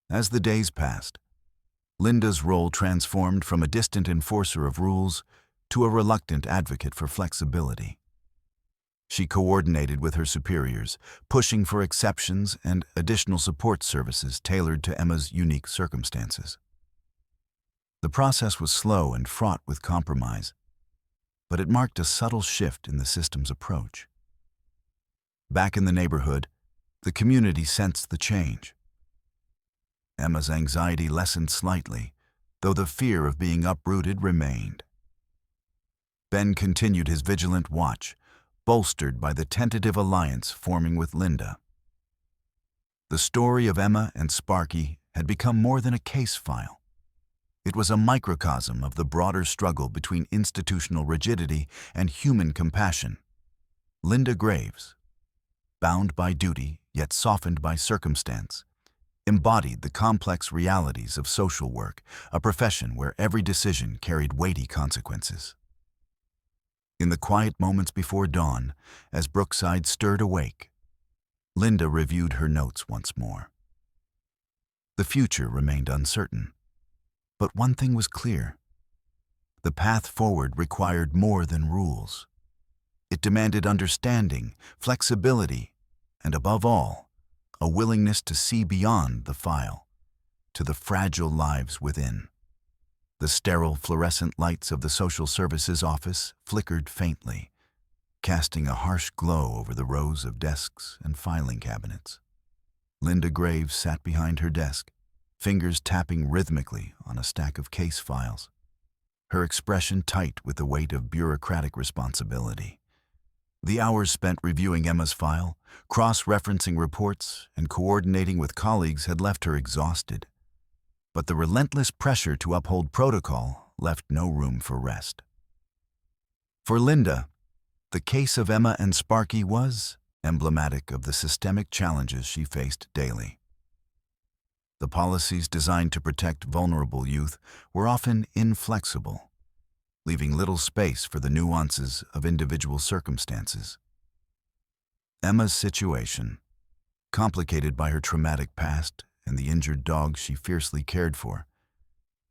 As the days passed, Linda's role transformed from a distant enforcer of rules to a reluctant advocate for flexibility. She coordinated with her superiors, pushing for exceptions and additional support services tailored to Emma's unique circumstances. The process was slow and fraught with compromise, but it marked a subtle shift in the system's approach. Back in the neighborhood, the community sensed the change. Emma's anxiety lessened slightly, though the fear of being uprooted remained. Ben continued his vigilant watch, bolstered by the tentative alliance forming with Linda. The story of Emma and Sparky had become more than a case file. It was a microcosm of the broader struggle between institutional rigidity and human compassion. Linda Graves, bound by duty yet softened by circumstance, embodied the complex realities of social work, a profession where every decision carried weighty consequences. In the quiet moments before dawn, as Brookside stirred awake, Linda reviewed her notes once more. The future remained uncertain, but one thing was clear. The path forward required more than rules. It demanded understanding, flexibility, and above all, a willingness to see beyond the file, to the fragile lives within. The sterile fluorescent lights of the social services office flickered faintly, casting a harsh glow over the rows of desks and filing cabinets. Linda Graves sat behind her desk, fingers tapping rhythmically on a stack of case files, her expression tight with the weight of bureaucratic responsibility. The hours spent reviewing Emma's file, cross-referencing reports, and coordinating with colleagues had left her exhausted. But the relentless pressure to uphold protocol left no room for rest. For Linda, the case of Emma and Sparky was emblematic of the systemic challenges she faced daily. The policies designed to protect vulnerable youth were often inflexible, leaving little space for the nuances of individual circumstances. Emma's situation, complicated by her traumatic past and the injured dog she fiercely cared for,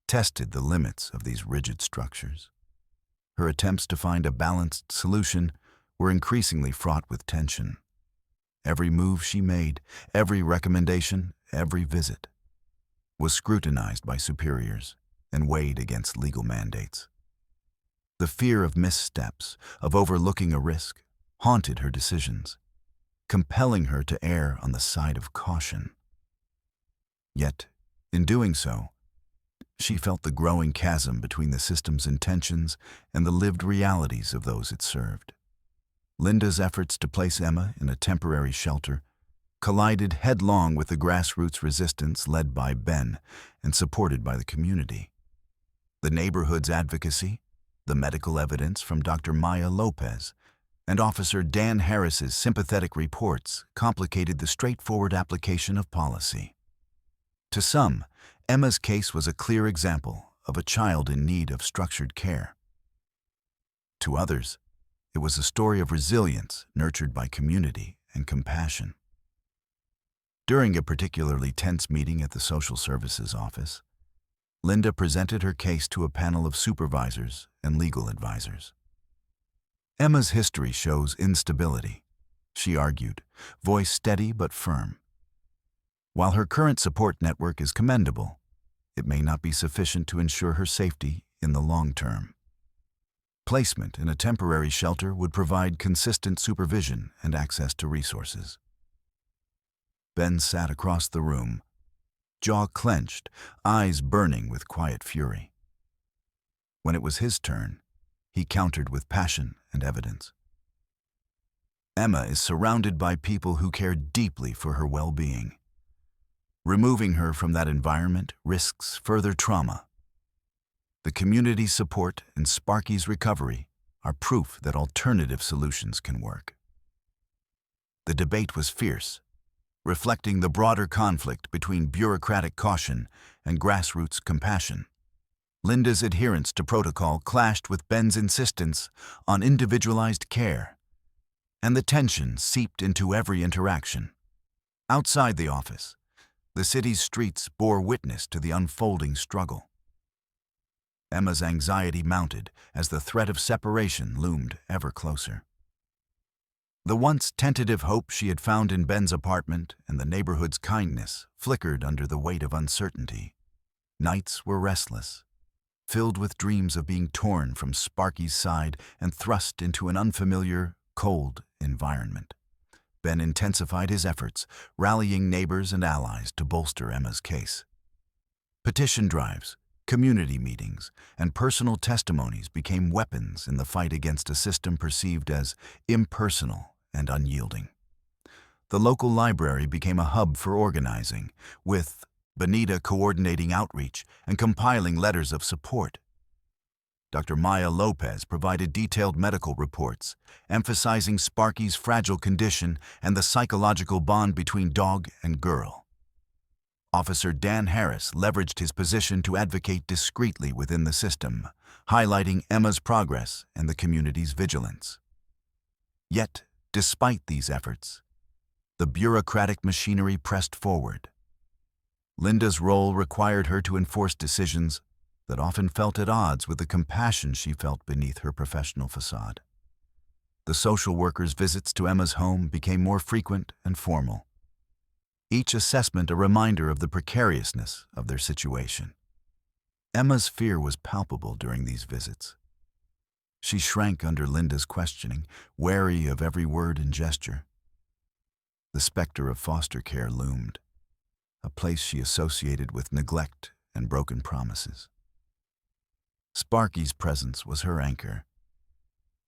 tested the limits of these rigid structures. Her attempts to find a balanced solution were increasingly fraught with tension. Every move she made, every recommendation, every visit, was scrutinized by superiors and weighed against legal mandates. The fear of missteps, of overlooking a risk, haunted her decisions, compelling her to err on the side of caution. Yet, in doing so, she felt the growing chasm between the system's intentions and the lived realities of those it served. Linda's efforts to place Emma in a temporary shelter collided headlong with the grassroots resistance led by Ben and supported by the community. The neighborhood's advocacy, the medical evidence from Dr. Maya Lopez, and Officer Dan Harris's sympathetic reports complicated the straightforward application of policy. To some, Emma's case was a clear example of a child in need of structured care. To others, it was a story of resilience nurtured by community and compassion. During a particularly tense meeting at the social services office, Linda presented her case to a panel of supervisors and legal advisors. Emma's history shows instability, she argued, voice steady but firm. While her current support network is commendable, it may not be sufficient to ensure her safety in the long term. Placement in a temporary shelter would provide consistent supervision and access to resources. Ben sat across the room, jaw clenched, eyes burning with quiet fury. When it was his turn, he countered with passion and evidence. Emma is surrounded by people who care deeply for her well-being. Removing her from that environment risks further trauma. The community's support and Sparky's recovery are proof that alternative solutions can work. The debate was fierce, reflecting the broader conflict between bureaucratic caution and grassroots compassion. Linda's adherence to protocol clashed with Ben's insistence on individualized care, and the tension seeped into every interaction. Outside the office, the city's streets bore witness to the unfolding struggle. Emma's anxiety mounted as the threat of separation loomed ever closer. The once tentative hope she had found in Ben's apartment and the neighborhood's kindness flickered under the weight of uncertainty. Nights were restless, filled with dreams of being torn from Sparky's side and thrust into an unfamiliar, cold environment. Ben intensified his efforts, rallying neighbors and allies to bolster Emma's case. Petition drives, community meetings, and personal testimonies became weapons in the fight against a system perceived as impersonal and unyielding. The local library became a hub for organizing, with Benita coordinating outreach and compiling letters of support. Dr. Maya Lopez provided detailed medical reports, emphasizing Sparky's fragile condition and the psychological bond between dog and girl. Officer Dan Harris leveraged his position to advocate discreetly within the system, highlighting Emma's progress and the community's vigilance. Yet, despite these efforts, the bureaucratic machinery pressed forward. Linda's role required her to enforce decisions that often felt at odds with the compassion she felt beneath her professional facade. The social worker's visits to Emma's home became more frequent and formal, each assessment a reminder of the precariousness of their situation. Emma's fear was palpable during these visits. She shrank under Linda's questioning, wary of every word and gesture. The specter of foster care loomed, a place she associated with neglect and broken promises. Sparky's presence was her anchor,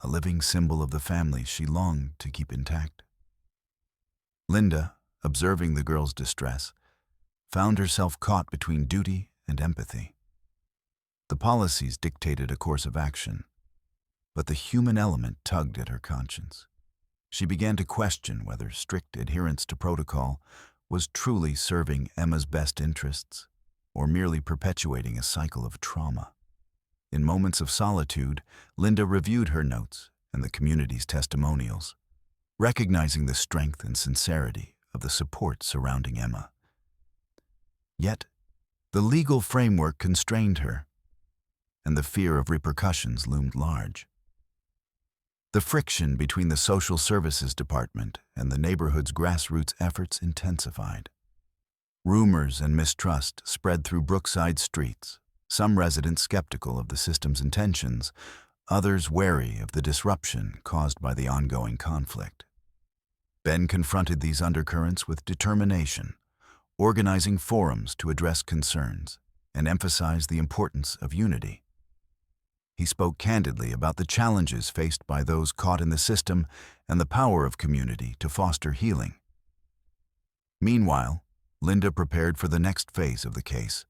a living symbol of the family she longed to keep intact. Linda, observing the girl's distress, found herself caught between duty and empathy. The policies dictated a course of action, but the human element tugged at her conscience. She began to question whether strict adherence to protocol was truly serving Emma's best interests or merely perpetuating a cycle of trauma. In moments of solitude, Linda reviewed her notes and the community's testimonials, recognizing the strength and sincerity of the support surrounding Emma. Yet, the legal framework constrained her, and the fear of repercussions loomed large. The friction between the social services department and the neighborhood's grassroots efforts intensified. Rumors and mistrust spread through Brookside streets, some residents skeptical of the system's intentions, others wary of the disruption caused by the ongoing conflict. Ben confronted these undercurrents with determination, organizing forums to address concerns and emphasize the importance of unity. He spoke candidly about the challenges faced by those caught in the system and the power of community to foster healing. Meanwhile, Linda prepared for the next phase of the case,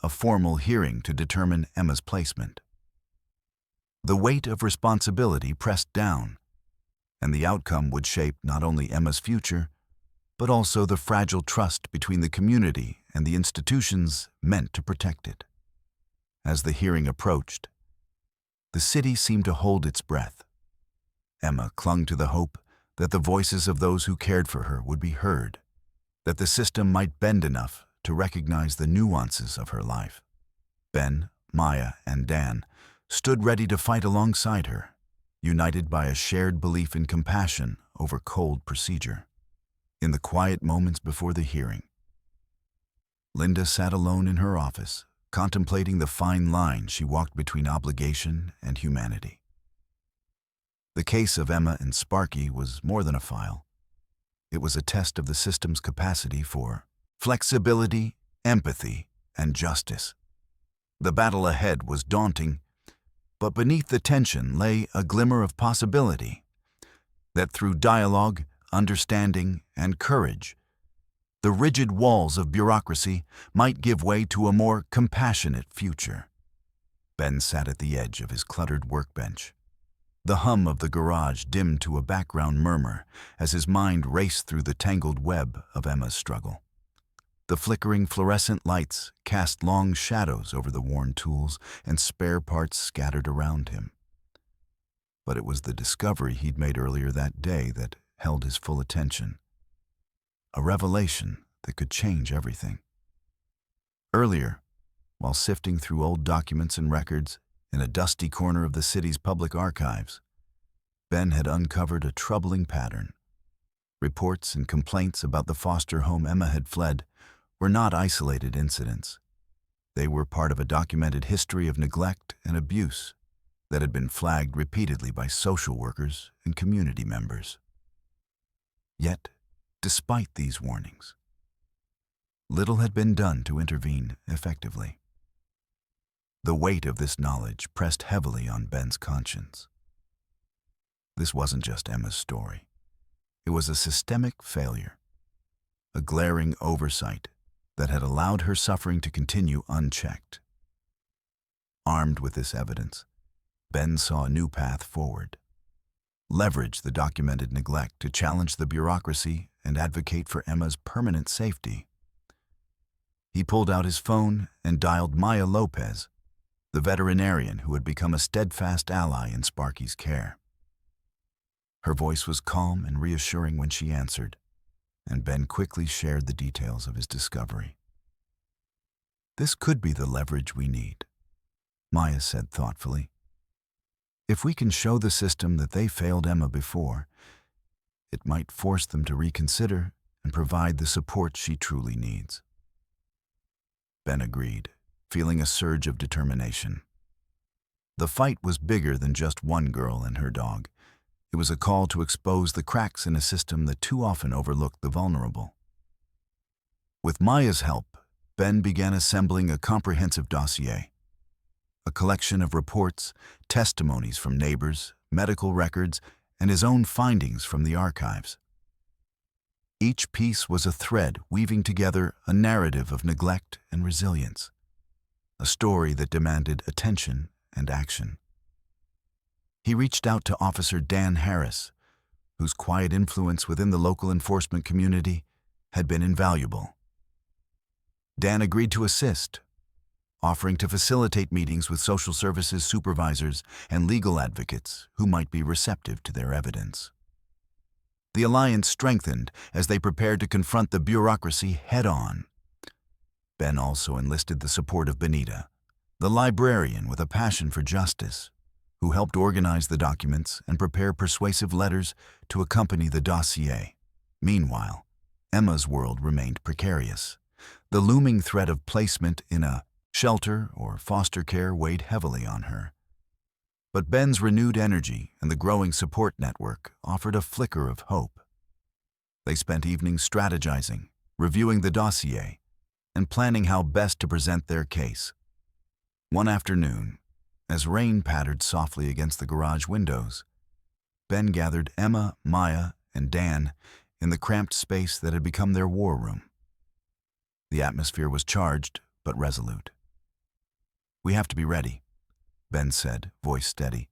a formal hearing to determine Emma's placement. The weight of responsibility pressed down, and the outcome would shape not only Emma's future, but also the fragile trust between the community and the institutions meant to protect it. As the hearing approached, the city seemed to hold its breath. Emma clung to the hope that the voices of those who cared for her would be heard, that the system might bend enough to recognize the nuances of her life. Ben, Maya, and Dan stood ready to fight alongside her, united by a shared belief in compassion over cold procedure. In the quiet moments before the hearing, Linda sat alone in her office, contemplating the fine line she walked between obligation and humanity. The case of Emma and Sparky was more than a file. It was a test of the system's capacity for flexibility, empathy, and justice. The battle ahead was daunting, but beneath the tension lay a glimmer of possibility, that through dialogue, understanding, and courage, the rigid walls of bureaucracy might give way to a more compassionate future. Ben sat at the edge of his cluttered workbench. The hum of the garage dimmed to a background murmur as his mind raced through the tangled web of Emma's struggle. The flickering fluorescent lights cast long shadows over the worn tools and spare parts scattered around him. But it was the discovery he'd made earlier that day that held his full attention. A revelation that could change everything. Earlier, while sifting through old documents and records in a dusty corner of the city's public archives, Ben had uncovered a troubling pattern. Reports and complaints about the foster home Emma had fled were not isolated incidents. They were part of a documented history of neglect and abuse that had been flagged repeatedly by social workers and community members. Yet, despite these warnings, little had been done to intervene effectively. The weight of this knowledge pressed heavily on Ben's conscience. This wasn't just Emma's story. It was a systemic failure, a glaring oversight that had allowed her suffering to continue unchecked. Armed with this evidence, Ben saw a new path forward. Leverage the documented neglect to challenge the bureaucracy and advocate for Emma's permanent safety. He pulled out his phone and dialed Maya Lopez, the veterinarian who had become a steadfast ally in Sparky's care. Her voice was calm and reassuring when she answered, and Ben quickly shared the details of his discovery. "This could be the leverage we need," Maya said thoughtfully. "If we can show the system that they failed Emma before, it might force them to reconsider and provide the support she truly needs." Ben agreed, feeling a surge of determination. The fight was bigger than just one girl and her dog. It was a call to expose the cracks in a system that too often overlooked the vulnerable. With Maya's help, Ben began assembling a comprehensive dossier, a collection of reports, testimonies from neighbors, medical records, and his own findings from the archives. Each piece was a thread weaving together a narrative of neglect and resilience, a story that demanded attention and action. He reached out to Officer Dan Harris, whose quiet influence within the local enforcement community had been invaluable. Dan agreed to assist, offering to facilitate meetings with social services supervisors and legal advocates who might be receptive to their evidence. The alliance strengthened as they prepared to confront the bureaucracy head-on. Ben also enlisted the support of Benita, the librarian with a passion for justice, who helped organize the documents and prepare persuasive letters to accompany the dossier. Meanwhile, Emma's world remained precarious. The looming threat of placement in a shelter or foster care weighed heavily on her. But Ben's renewed energy and the growing support network offered a flicker of hope. They spent evenings strategizing, reviewing the dossier, and planning how best to present their case. One afternoon, as rain pattered softly against the garage windows, Ben gathered Emma, Maya, and Dan in the cramped space that had become their war room. The atmosphere was charged but resolute. "We have to be ready," Ben said, voice steady.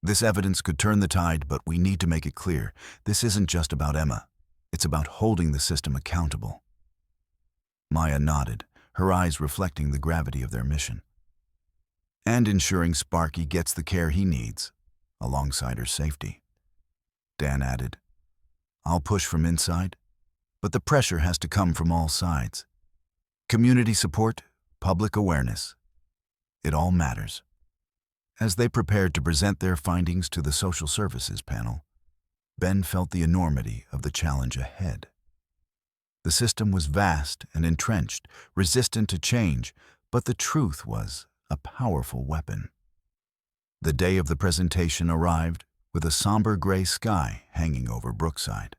"This evidence could turn the tide, but we need to make it clear. This isn't just about Emma. It's about holding the system accountable." Maya nodded, her eyes reflecting the gravity of their mission. "And ensuring Sparky gets the care he needs, alongside her safety," Dan added. "I'll push from inside, but the pressure has to come from all sides. Community support, public awareness. It all matters." As they prepared to present their findings to the social services panel, Ben felt the enormity of the challenge ahead. The system was vast and entrenched, resistant to change, but the truth was a powerful weapon. The day of the presentation arrived with a somber gray sky hanging over Brookside.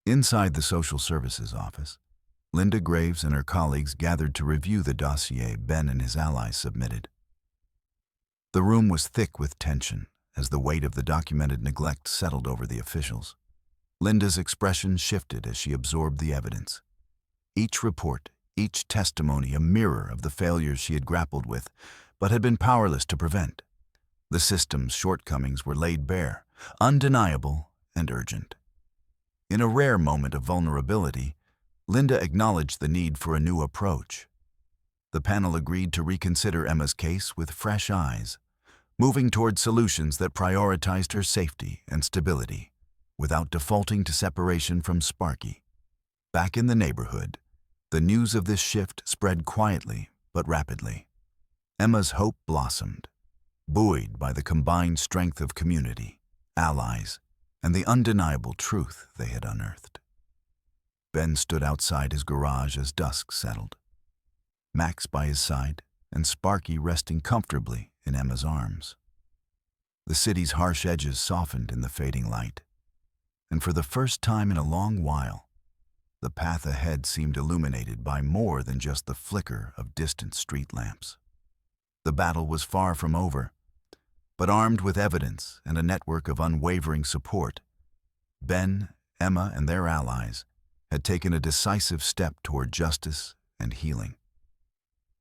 Inside the social services office, Linda Graves and her colleagues gathered to review the dossier Ben and his allies submitted. The room was thick with tension as the weight of the documented neglect settled over the officials. Linda's expression shifted as she absorbed the evidence. Each report, each testimony a mirror of the failures she had grappled with, but had been powerless to prevent. The system's shortcomings were laid bare, undeniable and urgent. In a rare moment of vulnerability, Linda acknowledged the need for a new approach. The panel agreed to reconsider Emma's case with fresh eyes, moving toward solutions that prioritized her safety and stability, without defaulting to separation from Sparky. Back in the neighborhood, the news of this shift spread quietly but rapidly. Emma's hope blossomed, buoyed by the combined strength of community, allies, and the undeniable truth they had unearthed. Ben stood outside his garage as dusk settled, Max by his side and Sparky resting comfortably in Emma's arms. The city's harsh edges softened in the fading light, and for the first time in a long while, the path ahead seemed illuminated by more than just the flicker of distant street lamps. The battle was far from over, but armed with evidence and a network of unwavering support, Ben, Emma, and their allies had taken a decisive step toward justice and healing.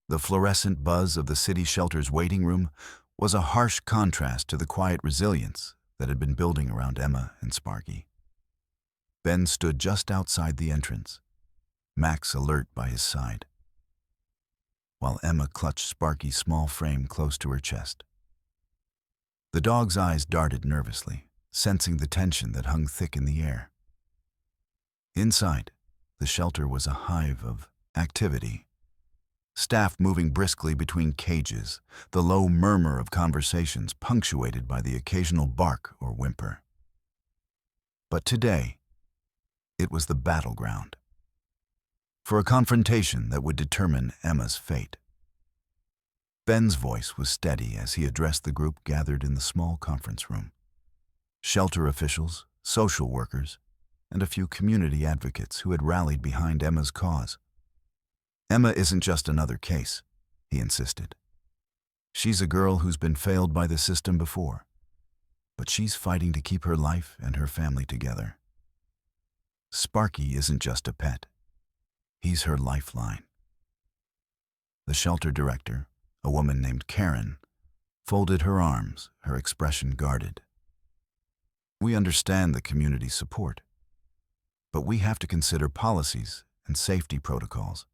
The fluorescent buzz of the city shelter's waiting room was a harsh contrast to the quiet resilience that had been building around Emma and Sparky. Ben stood just outside the entrance, Max alert by his side, while Emma clutched Sparky's small frame close to her chest. The dog's eyes darted nervously, sensing the tension that hung thick in the air. Inside, the shelter was a hive of activity. Staff moving briskly between cages, the low murmur of conversations punctuated by the occasional bark or whimper. But today, it was the battleground. for a confrontation that would determine Emma's fate. Ben's voice was steady as he addressed the group gathered in the small conference room. Shelter officials, social workers, and a few community advocates who had rallied behind Emma's cause. Emma isn't just another case, he insisted. She's a girl who's been failed by the system before, but she's fighting to keep her life and her family together. Sparky isn't just a pet. He's her lifeline. The shelter director, a woman named Karen, folded her arms, her expression guarded. We understand the community's support, but we have to consider policies and safety protocols.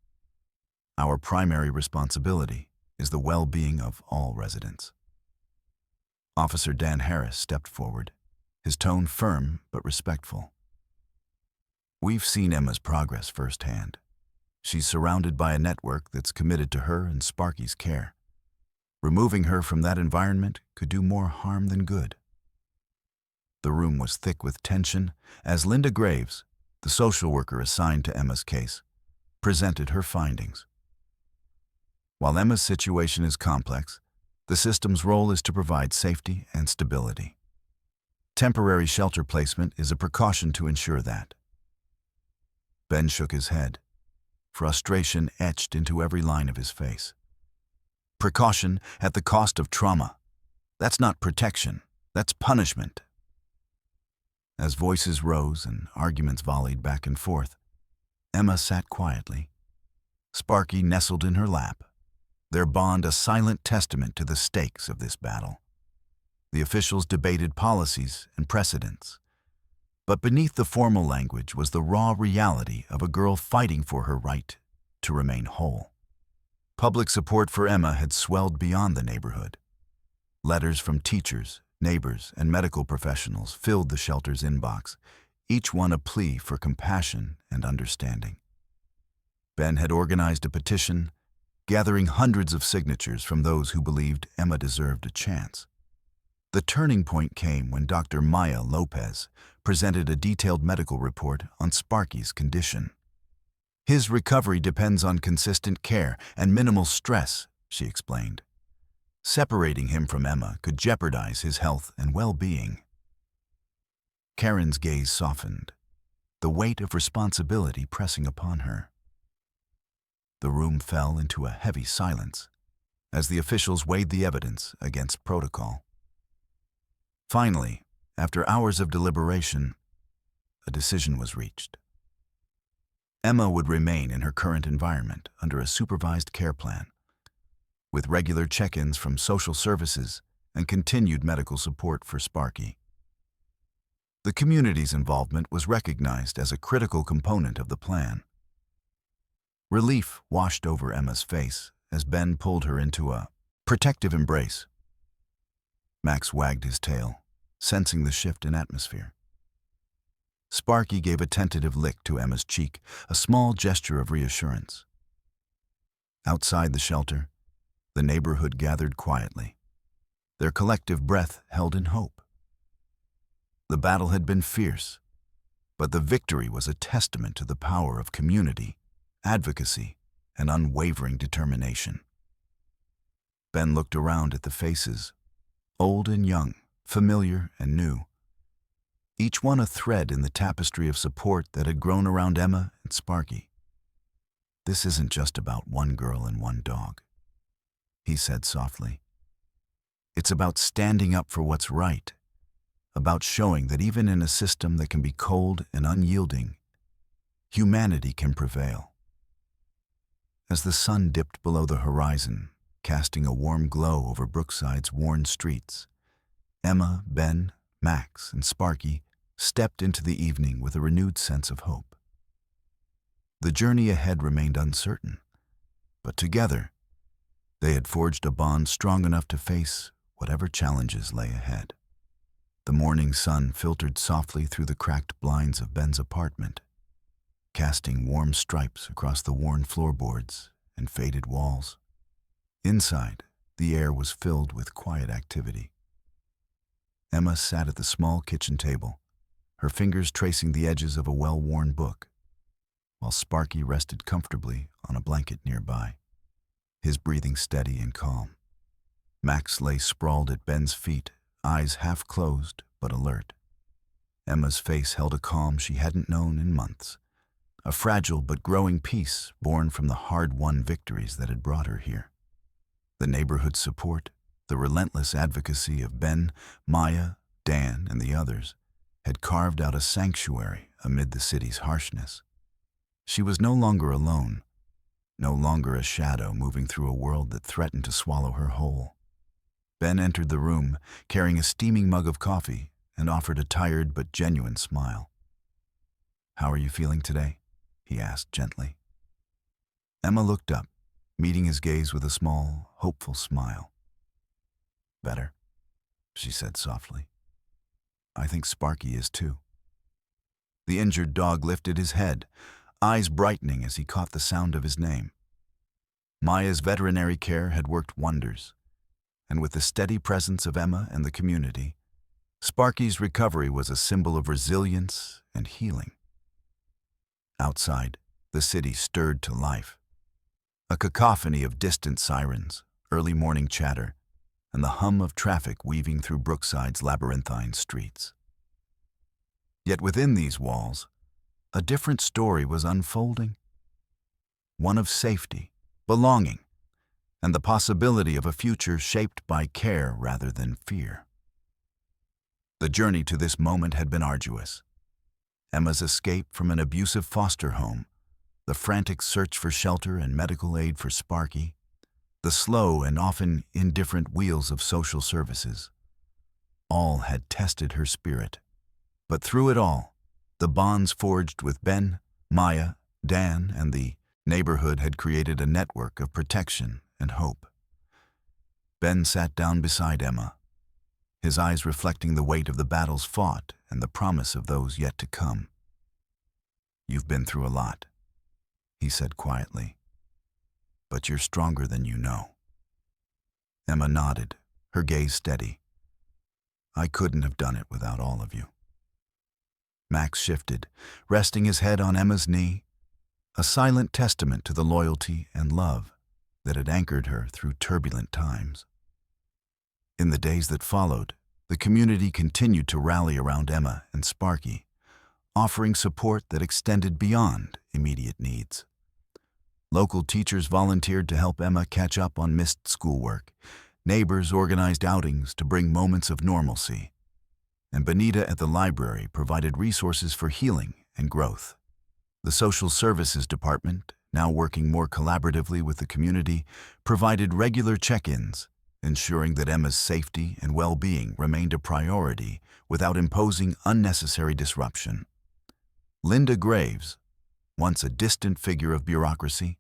Our primary responsibility is the well-being of all residents. Officer Dan Harris stepped forward, his tone firm but respectful. We've seen Emma's progress firsthand. She's surrounded by a network that's committed to her and Sparky's care. Removing her from that environment could do more harm than good. The room was thick with tension as Linda Graves, the social worker assigned to Emma's case, presented her findings. While Emma's situation is complex, the system's role is to provide safety and stability. Temporary shelter placement is a precaution to ensure that. Ben shook his head, frustration etched into every line of his face. Precaution at the cost of trauma. That's not protection, that's punishment. As voices rose and arguments volleyed back and forth, Emma sat quietly. Sparky nestled in her lap, their bond a silent testament to the stakes of this battle. The officials debated policies and precedents, but beneath the formal language was the raw reality of a girl fighting for her right to remain whole. Public support for Emma had swelled beyond the neighborhood. Letters from teachers, neighbors, and medical professionals filled the shelter's inbox, each one a plea for compassion and understanding. Ben had organized a petition, gathering hundreds of signatures from those who believed Emma deserved a chance. The turning point came when Dr. Maya Lopez presented a detailed medical report on Sparky's condition. His recovery depends on consistent care and minimal stress, she explained. Separating him from Emma could jeopardize his health and well-being. Karen's gaze softened, the weight of responsibility pressing upon her. The room fell into a heavy silence as the officials weighed the evidence against protocol. Finally, after hours of deliberation, a decision was reached. Emma would remain in her current environment under a supervised care plan, with regular check-ins from social services and continued medical support for Sparky. The community's involvement was recognized as a critical component of the plan. Relief washed over Emma's face as Ben pulled her into a protective embrace. Max wagged his tail, sensing the shift in atmosphere. Sparky gave a tentative lick to Emma's cheek, a small gesture of reassurance. Outside the shelter, the neighborhood gathered quietly, their collective breath held in hope. The battle had been fierce, but the victory was a testament to the power of community, advocacy, and unwavering determination. Ben looked around at the faces, old and young, familiar and new, each one a thread in the tapestry of support that had grown around Emma and Sparky. This isn't just about one girl and one dog, he said softly. It's about standing up for what's right, about showing that even in a system that can be cold and unyielding, humanity can prevail. As the sun dipped below the horizon, casting a warm glow over Brookside's worn streets, Emma, Ben, Max, and Sparky stepped into the evening with a renewed sense of hope. The journey ahead remained uncertain, but together, they had forged a bond strong enough to face whatever challenges lay ahead. The morning sun filtered softly through the cracked blinds of Ben's apartment, casting warm stripes across the worn floorboards and faded walls. Inside, the air was filled with quiet activity. Emma sat at the small kitchen table, her fingers tracing the edges of a well-worn book, while while Sparky rested comfortably on a blanket nearby, his breathing steady and calm. Max lay sprawled at Ben's feet, eyes half closed but alert. Emma's face held a calm she hadn't known in months, a fragile but growing peace born from the hard-won victories that had brought her here. The neighborhood support, the relentless advocacy of Ben, Maya, Dan, and the others had carved out a sanctuary amid the city's harshness. She was no longer alone, no longer a shadow moving through a world that threatened to swallow her whole. Ben entered the room, carrying a steaming mug of coffee, and offered a tired but genuine smile. "How are you feeling today?" he asked gently. Emma looked up, meeting his gaze with a small, hopeful smile. "Better," she said softly. "I think Sparky is too." The injured dog lifted his head, eyes brightening as he caught the sound of his name. Maya's veterinary care had worked wonders, and with the steady presence of Emma and the community, Sparky's recovery was a symbol of resilience and healing. Outside, the city stirred to life. A cacophony of distant sirens, early morning chatter, and the hum of traffic weaving through Brookside's labyrinthine streets. Yet within these walls, a different story was unfolding. One of safety, belonging, and the possibility of a future shaped by care rather than fear. The journey to this moment had been arduous. Emma's escape from an abusive foster home, the frantic search for shelter and medical aid for Sparky, the slow and often indifferent wheels of social services. All had tested her spirit. But through it all, the bonds forged with Ben, Maya, Dan, and the neighborhood had created a network of protection and hope. Ben sat down beside Emma, his eyes reflecting the weight of the battles fought and the promise of those yet to come. "You've been through a lot," he said quietly, "but you're stronger than you know." Emma nodded, her gaze steady. "I couldn't have done it without all of you." Max shifted, resting his head on Emma's knee, a silent testament to the loyalty and love that had anchored her through turbulent times. In the days that followed, the community continued to rally around Emma and Sparky, offering support that extended beyond immediate needs. Local teachers volunteered to help Emma catch up on missed schoolwork. Neighbors organized outings to bring moments of normalcy. And Benita at the library provided resources for healing and growth. The social services department, now working more collaboratively with the community, provided regular check-ins, ensuring that Emma's safety and well-being remained a priority without imposing unnecessary disruption. Linda Graves, once a distant figure of bureaucracy,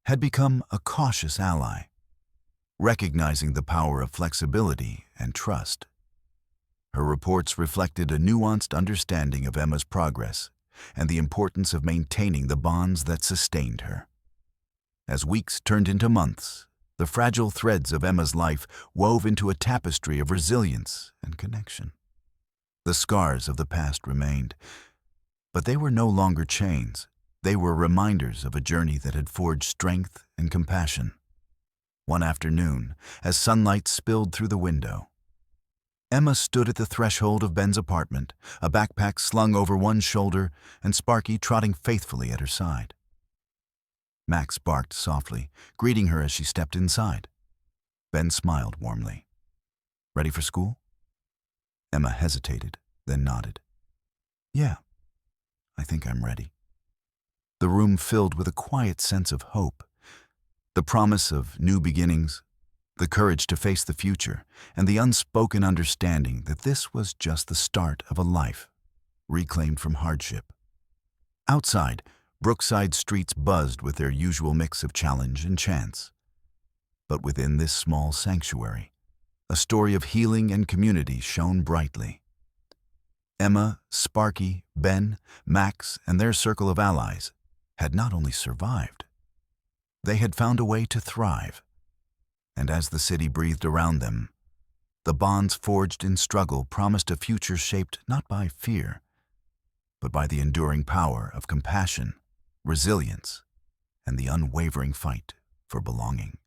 had become a cautious ally, recognizing the power of flexibility and trust. Her reports reflected a nuanced understanding of Emma's progress and the importance of maintaining the bonds that sustained her. As weeks turned into months, the fragile threads of Emma's life wove into a tapestry of resilience and connection. The scars of the past remained, but they were no longer chains. They were reminders of a journey that had forged strength and compassion. One afternoon, as sunlight spilled through the window, Emma stood at the threshold of Ben's apartment, a backpack slung over one shoulder and Sparky trotting faithfully at her side. Max barked softly, greeting her as she stepped inside. Ben smiled warmly. "Ready for school?" Emma hesitated, then nodded. "Yeah, I think I'm ready." The room filled with a quiet sense of hope, the promise of new beginnings, the courage to face the future, and the unspoken understanding that this was just the start of a life reclaimed from hardship. Outside, Brookside streets buzzed with their usual mix of challenge and chance. But within this small sanctuary, a story of healing and community shone brightly. Emma, Sparky, Ben, Max, and their circle of allies had not only survived, they had found a way to thrive. And as the city breathed around them, the bonds forged in struggle promised a future shaped not by fear, but by the enduring power of compassion resilience, and the unwavering fight for belonging.